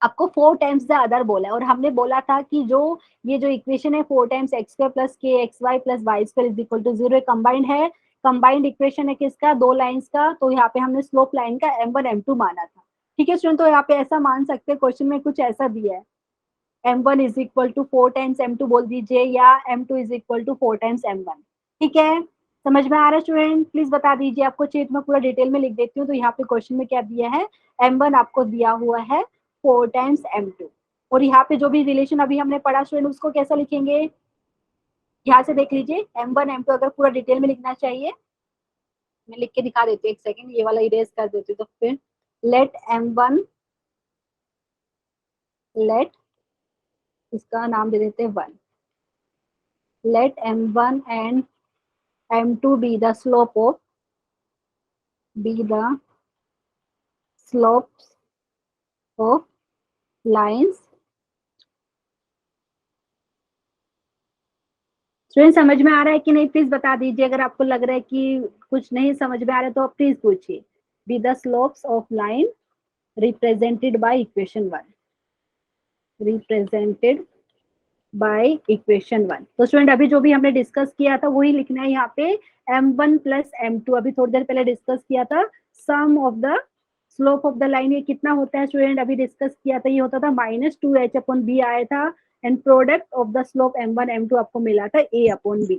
A: आपको 4 टाइम्स द अदर बोला है। और हमने बोला था कि जो ये जो इक्वेशन है 4 times x square plus k x y plus y square is equal to 0 combined है। कंबाइंड इक्वेशन है किसका, 2 लाइंस का। तो यहाँ पे हमने स्लोप लाइन का m1 m2 माना था। ठीक है स्टूडेंट, तो यहाँ पे ऐसा मान सकते हैं, क्वेश्चन में कुछ ऐसा दिया है m1 is equal to 4 times m2 बोल दीजिए, या m2 is equal to 4 times m1। ठीक है, समझ में आ रहा है स्टूडेंट? प्लीज बता दीजिए, आपको चाहिए तो मैं पूरा डिटेल में लिख देती हूँ। तो यहाँ पे क्वेश्चन में क्या दिया है, m1 आपको दिया हुआ है 4 टाइम्स m2, और यहाँ पे जो भी रिलेशन अभी हमने पढ़ा स्टूडेंट उसको कैसा लिखेंगे, यहाँ से देख लीजिए m1 m2 अगर पूरा डिटेल में लिखना चाहिए, मैं लिख के दिखा देती हूँ, एक सेकेंड ये वाला इरेज कर देती हूँ। तो फिर लेट m1, लेट इसका नाम दे देते हैं 1, let m1 and m2 be the slopes of lines। Student समझ में आ रहा है कि नहीं? प्लीज बता दीजिए अगर आपको लग रहा है कि कुछ नहीं समझ में आ रहा तो आप प्लीज पूछिए। Be the slopes of line represented by equation 1, represented by equation 1। तो स्टूडेंट अभी जो भी हमने डिस्कस किया था वही लिखना है यहाँ पे, m1 प्लस m2। अभी थोड़ी देर पहले डिस्कस किया था sum of the slope of the line, ये कितना होता है स्टूडेंट, अभी डिस्कस किया था, ये होता था -2h/b आया था, and product of the slope m1 m2 आपको मिला था a/b।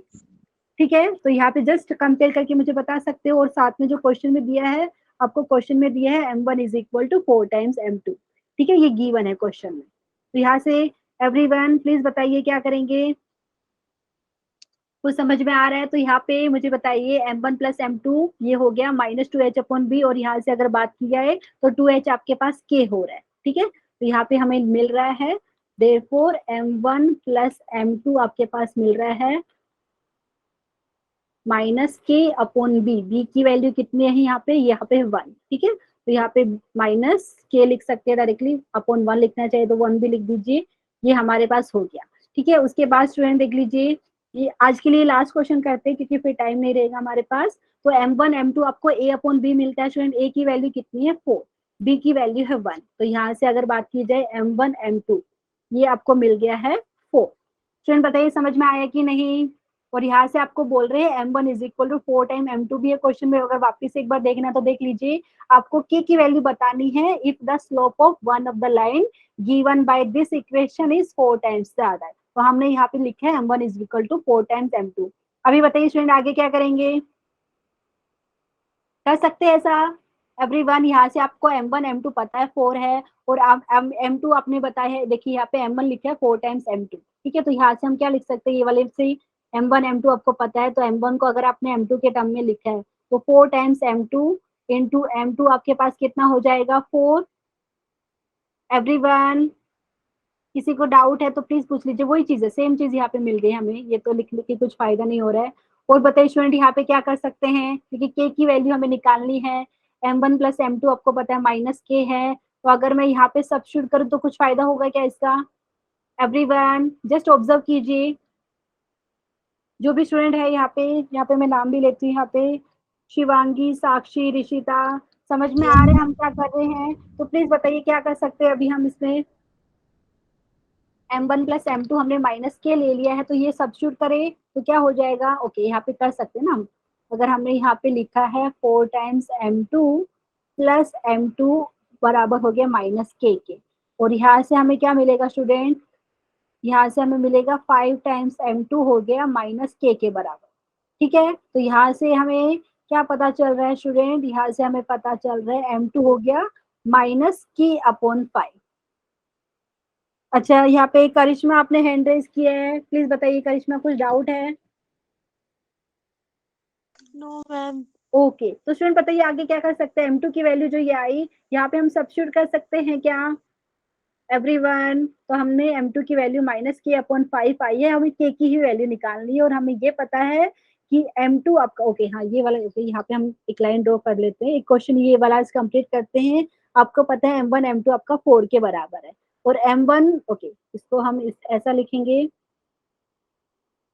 A: ठीक है, तो यहाँ पे जस्ट कंपेयर करके मुझे बता सकते हो। और साथ में जो क्वेश्चन में दिया है, आपको क्वेश्चन में दिया है m1 is equal to 4 times m2। ठीक है, ये गिवन है क्वेश्चन में। तो यहाँ से एवरीवन प्लीज बताइए क्या करेंगे, कुछ समझ में आ रहा है तो यहाँ पे मुझे बताइए। m1 प्लस m2 ये हो गया -2h/b, और यहाँ से अगर बात की जाए तो 2h आपके पास k हो रहा है। ठीक है, तो यहाँ पे हमें मिल रहा है देयरफॉर m1 प्लस m2 आपके पास मिल रहा है -k/b। b की वैल्यू कितनी है यहाँ पे 1। ठीक है, तो यहाँ पे -k लिख सकते हैं डायरेक्टली, अपॉन 1 लिखना चाहिए तो 1 भी लिख दीजिए। ये हमारे पास हो गया। ठीक है, उसके बाद स्टूडेंट देख लीजिए, ये आज के लिए लास्ट क्वेश्चन करते हैं क्योंकि फिर टाइम नहीं रहेगा हमारे पास। तो m1 m2 आपको a/b मिलता है स्टूडेंट। a की वैल्यू कितनी है 4, b की वैल्यू है 1। तो यहाँ से अगर बात की जाए m1 m2 ये आपको मिल गया है 4। स्टूडेंट बताइए समझ में आया कि नहीं। और यहाँ से आपको बोल रहे हैं m1 is equal to 4 time m2 भी है क्वेश्चन में। अगर वापस एक बार देखना तो देख लीजिए, आपको k की वैल्यू बतानी है if the slope of one of the line given by this equation is 4 times the other. तो हमने यहाँ पे लिखा है m1 is equal to 4 times m2। अभी बताइए स्टूडेंट आगे क्या करेंगे, कर सकते हैं ऐसा एवरीवन। यहाँ से आपको m1 m2 पता है 4 है, और आप m2 आपने बताया है, देखिए यहाँ पे m1 लिखा है 4 टाइम्स m2। ठीक है, तो यहाँ से हम क्या लिख सकते हैं, ये वाले से m1 m2 आपको पता है, तो m1 को अगर आपने m2 के टर्म में लिखा है तो 4 टाइम्स m2 इंटू m2 आपके पास कितना हो जाएगा 4। एवरीवन किसी को डाउट है तो प्लीज पूछ लीजिए, वही चीज है, सेम चीज यहाँ पे मिल गई हमें, ये तो लिख के कुछ फायदा नहीं हो रहा है। और बताइए स्टूडेंट यहाँ पे क्या कर सकते हैं, क्योंकि k की वैल्यू हमें निकालनी है, m1 प्लस m2 आपको पता है -k है, तो अगर मैं यहाँ पे सब्स्टिट्यूट करूँ तो कुछ फायदा होगा क्या इसका। एवरीवन जस्ट ऑब्जर्व कीजिए, जो भी स्टूडेंट है यहाँ पे मैं नाम भी लेती हूँ, यहाँ पे शिवांगी, साक्षी, ऋषिता, समझ में आ रहे हैं हम क्या कर रहे हैं। तो प्लीज बताइए क्या कर सकते हैं अभी हम इसमें। m1 प्लस m2 हमने -k ले लिया है, तो ये सब्स्टिट्यूट करें तो क्या हो जाएगा। ओके, यहाँ पे कर सकते हैं ना हम, अगर हमने यहाँ पे लिखा है 4 टाइम्स m2 प्लस m2 बराबर हो गया -k के, और यहाँ से हमें क्या मिलेगा स्टूडेंट, यहाँ से हमें मिलेगा 5 टाइम्स m2 हो गया -k के बराबर। ठीक है, तो यहाँ से हमें क्या पता चल रहा है स्टूडेंट, यहाँ से हमें पता चल रहा है m2 हो गया -k/5। अच्छा, यहाँ पे करिश्मा आपने हैंड रेज किया है, प्लीज बताइए करिश्मा कुछ डाउट है।
B: No ma'am.
A: ओके, तो स्टूडेंट बताइए आगे क्या कर सकते हैं, m2 की वैल्यू जो ये आई यहाँ पे हम सब्स्टिट्यूट कर सकते हैं क्या एवरीवन। तो हमने m2 की वैल्यू -k/5 आई है, हमें k की ही वैल्यू निकालनी है, और हमें ये पता है कि m2 आपका ओके हाँ ये वाला ओके, यहाँ पे हम एक लाइन ड्रॉ कर लेते हैं, एक क्वेश्चन ये वाला कंप्लीट करते हैं। आपको पता है m1 m2 आपका 4 के बराबर है, और m1 ओके इसको हम ऐसा लिखेंगे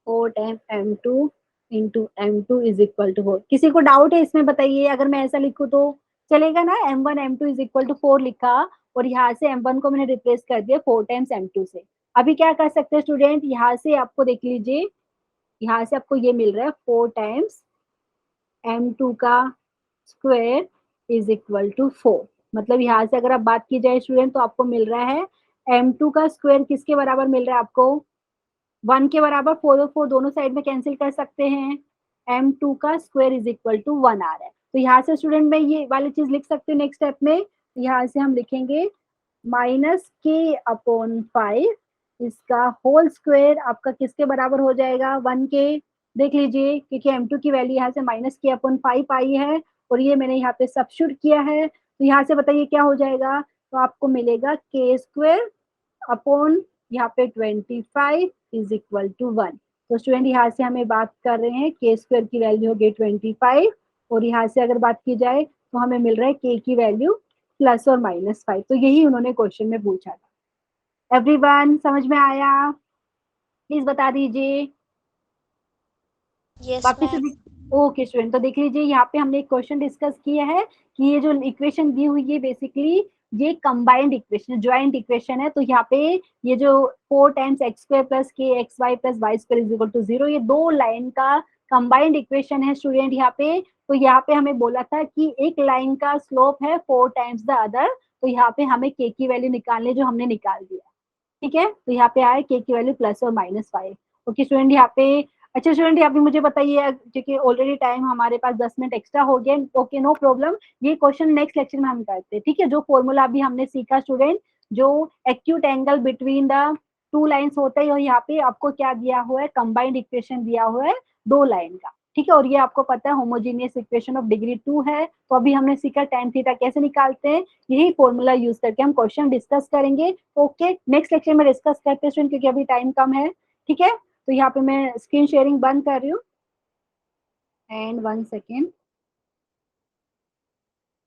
A: 4 time m2 into m2 is equal to 4। किसी को डाउट है इसमें बताइए, अगर मैं ऐसा लिखूं तो चलेगा ना। m1 m2 is equal to 4 लिखा, और यहाँ से m1 को मैंने रिप्लेस कर दिया 4 टाइम्स m2 से। अभी क्या कर सकते हैं स्टूडेंट, यहाँ से आपको देख लीजिए, यहाँ से आपको ये मिल रहा है 4 टाइम्स m2 का स्क्वायर इज इक्वल टू 4। मतलब यहाँ से अगर आप बात की जाए स्टूडेंट तो आपको मिल रहा है m2 का स्क्वायर किसके बराबर मिल रहा है आपको 1 के बराबर। 4 और 4 दोनों साइड में कैंसिल कर सकते हैं, m2 का स्क्वायर इज इक्वल टू 1 आ रहा है। तो यहाँ से स्टूडेंट में ये वाली चीज लिख सकते हैं नेक्स्ट स्टेप में, यहाँ से हम लिखेंगे -k/5 इसका होल स्क्वायर आपका किसके बराबर हो जाएगा 1 के। देख लीजिए क्योंकि m2 की वैल्यू यहाँ से -k/5 आई है, और ये मैंने यहाँ पे सब्स्टिट्यूट किया है, तो यहाँ से बताइए क्या हो जाएगा, तो आपको मिलेगा k² अपॉन यहाँ पे 25 इज इक्वल टू 1। तो स्टूडेंट यहाँ से हमें बात कर रहे हैं k² की वैल्यू हो गई 25, और यहाँ से अगर बात की जाए तो हमें मिल रहा है k की वैल्यू प्लस और -5। तो यही उन्होंने क्वेश्चन में पूछा था। एवरीवन समझ में आया, प्लीज बता दीजिए।
B: यस
A: वापिस से
B: मैम।
A: ओके स्टूडेंट, तो देख लीजिए यहाँ पे हमने एक क्वेश्चन डिस्कस किया है कि ये जो इक्वेशन दी हुई है बेसिकली ये कंबाइंड इक्वेशन, ज्वाइंट इक्वेशन है। तो यहाँ पे ये जो 4 times x square plus k x y plus y square is equal to 0, ये दो लाइन का कंबाइंड इक्वेशन है स्टूडेंट यहाँ पे। तो यहाँ पे हमें बोला था कि एक लाइन का स्लोप है 4 टाइम्स द अदर, तो यहाँ पे हमें के की वैल्यू निकालने, जो हमने निकाल दिया। ठीक है, तो यहाँ पे आए के की वैल्यू प्लस और -5। ओके स्टूडेंट, यहाँ पे अच्छा स्टूडेंट यहाँ पे मुझे बताइए, क्योंकि ऑलरेडी टाइम हमारे पास 10 मिनट एक्स्ट्रा हो गया। ओके नो प्रॉब्लम, ये क्वेश्चन नेक्स्ट लेक्चर में हम करते हैं। ठीक है, जो फॉर्मूला अभी हमने सीखा स्टूडेंट, जो acute angle between the two lines होता है, और यहाँ पे आपको क्या दिया हुआ है, कंबाइंड इक्वेशन दिया हुआ है दो लाइन का। ठीक है, और ये आपको पता है होमोजीनियस इक्वेशन ऑफ डिग्री 2 है। तो अभी हमने सीखा tan थीटा कैसे निकालते हैं, यही फॉर्मूला यूज करके हम क्वेश्चन डिस्कस करेंगे। ओके, नेक्स्ट लेक्चर में डिस्कस करते हैं स्टूडेंट, क्योंकि अभी टाइम कम है। ठीक है, तो यहाँ पे मैं स्क्रीन शेयरिंग बंद कर रही हूँ, एंड 1 सेकेंड।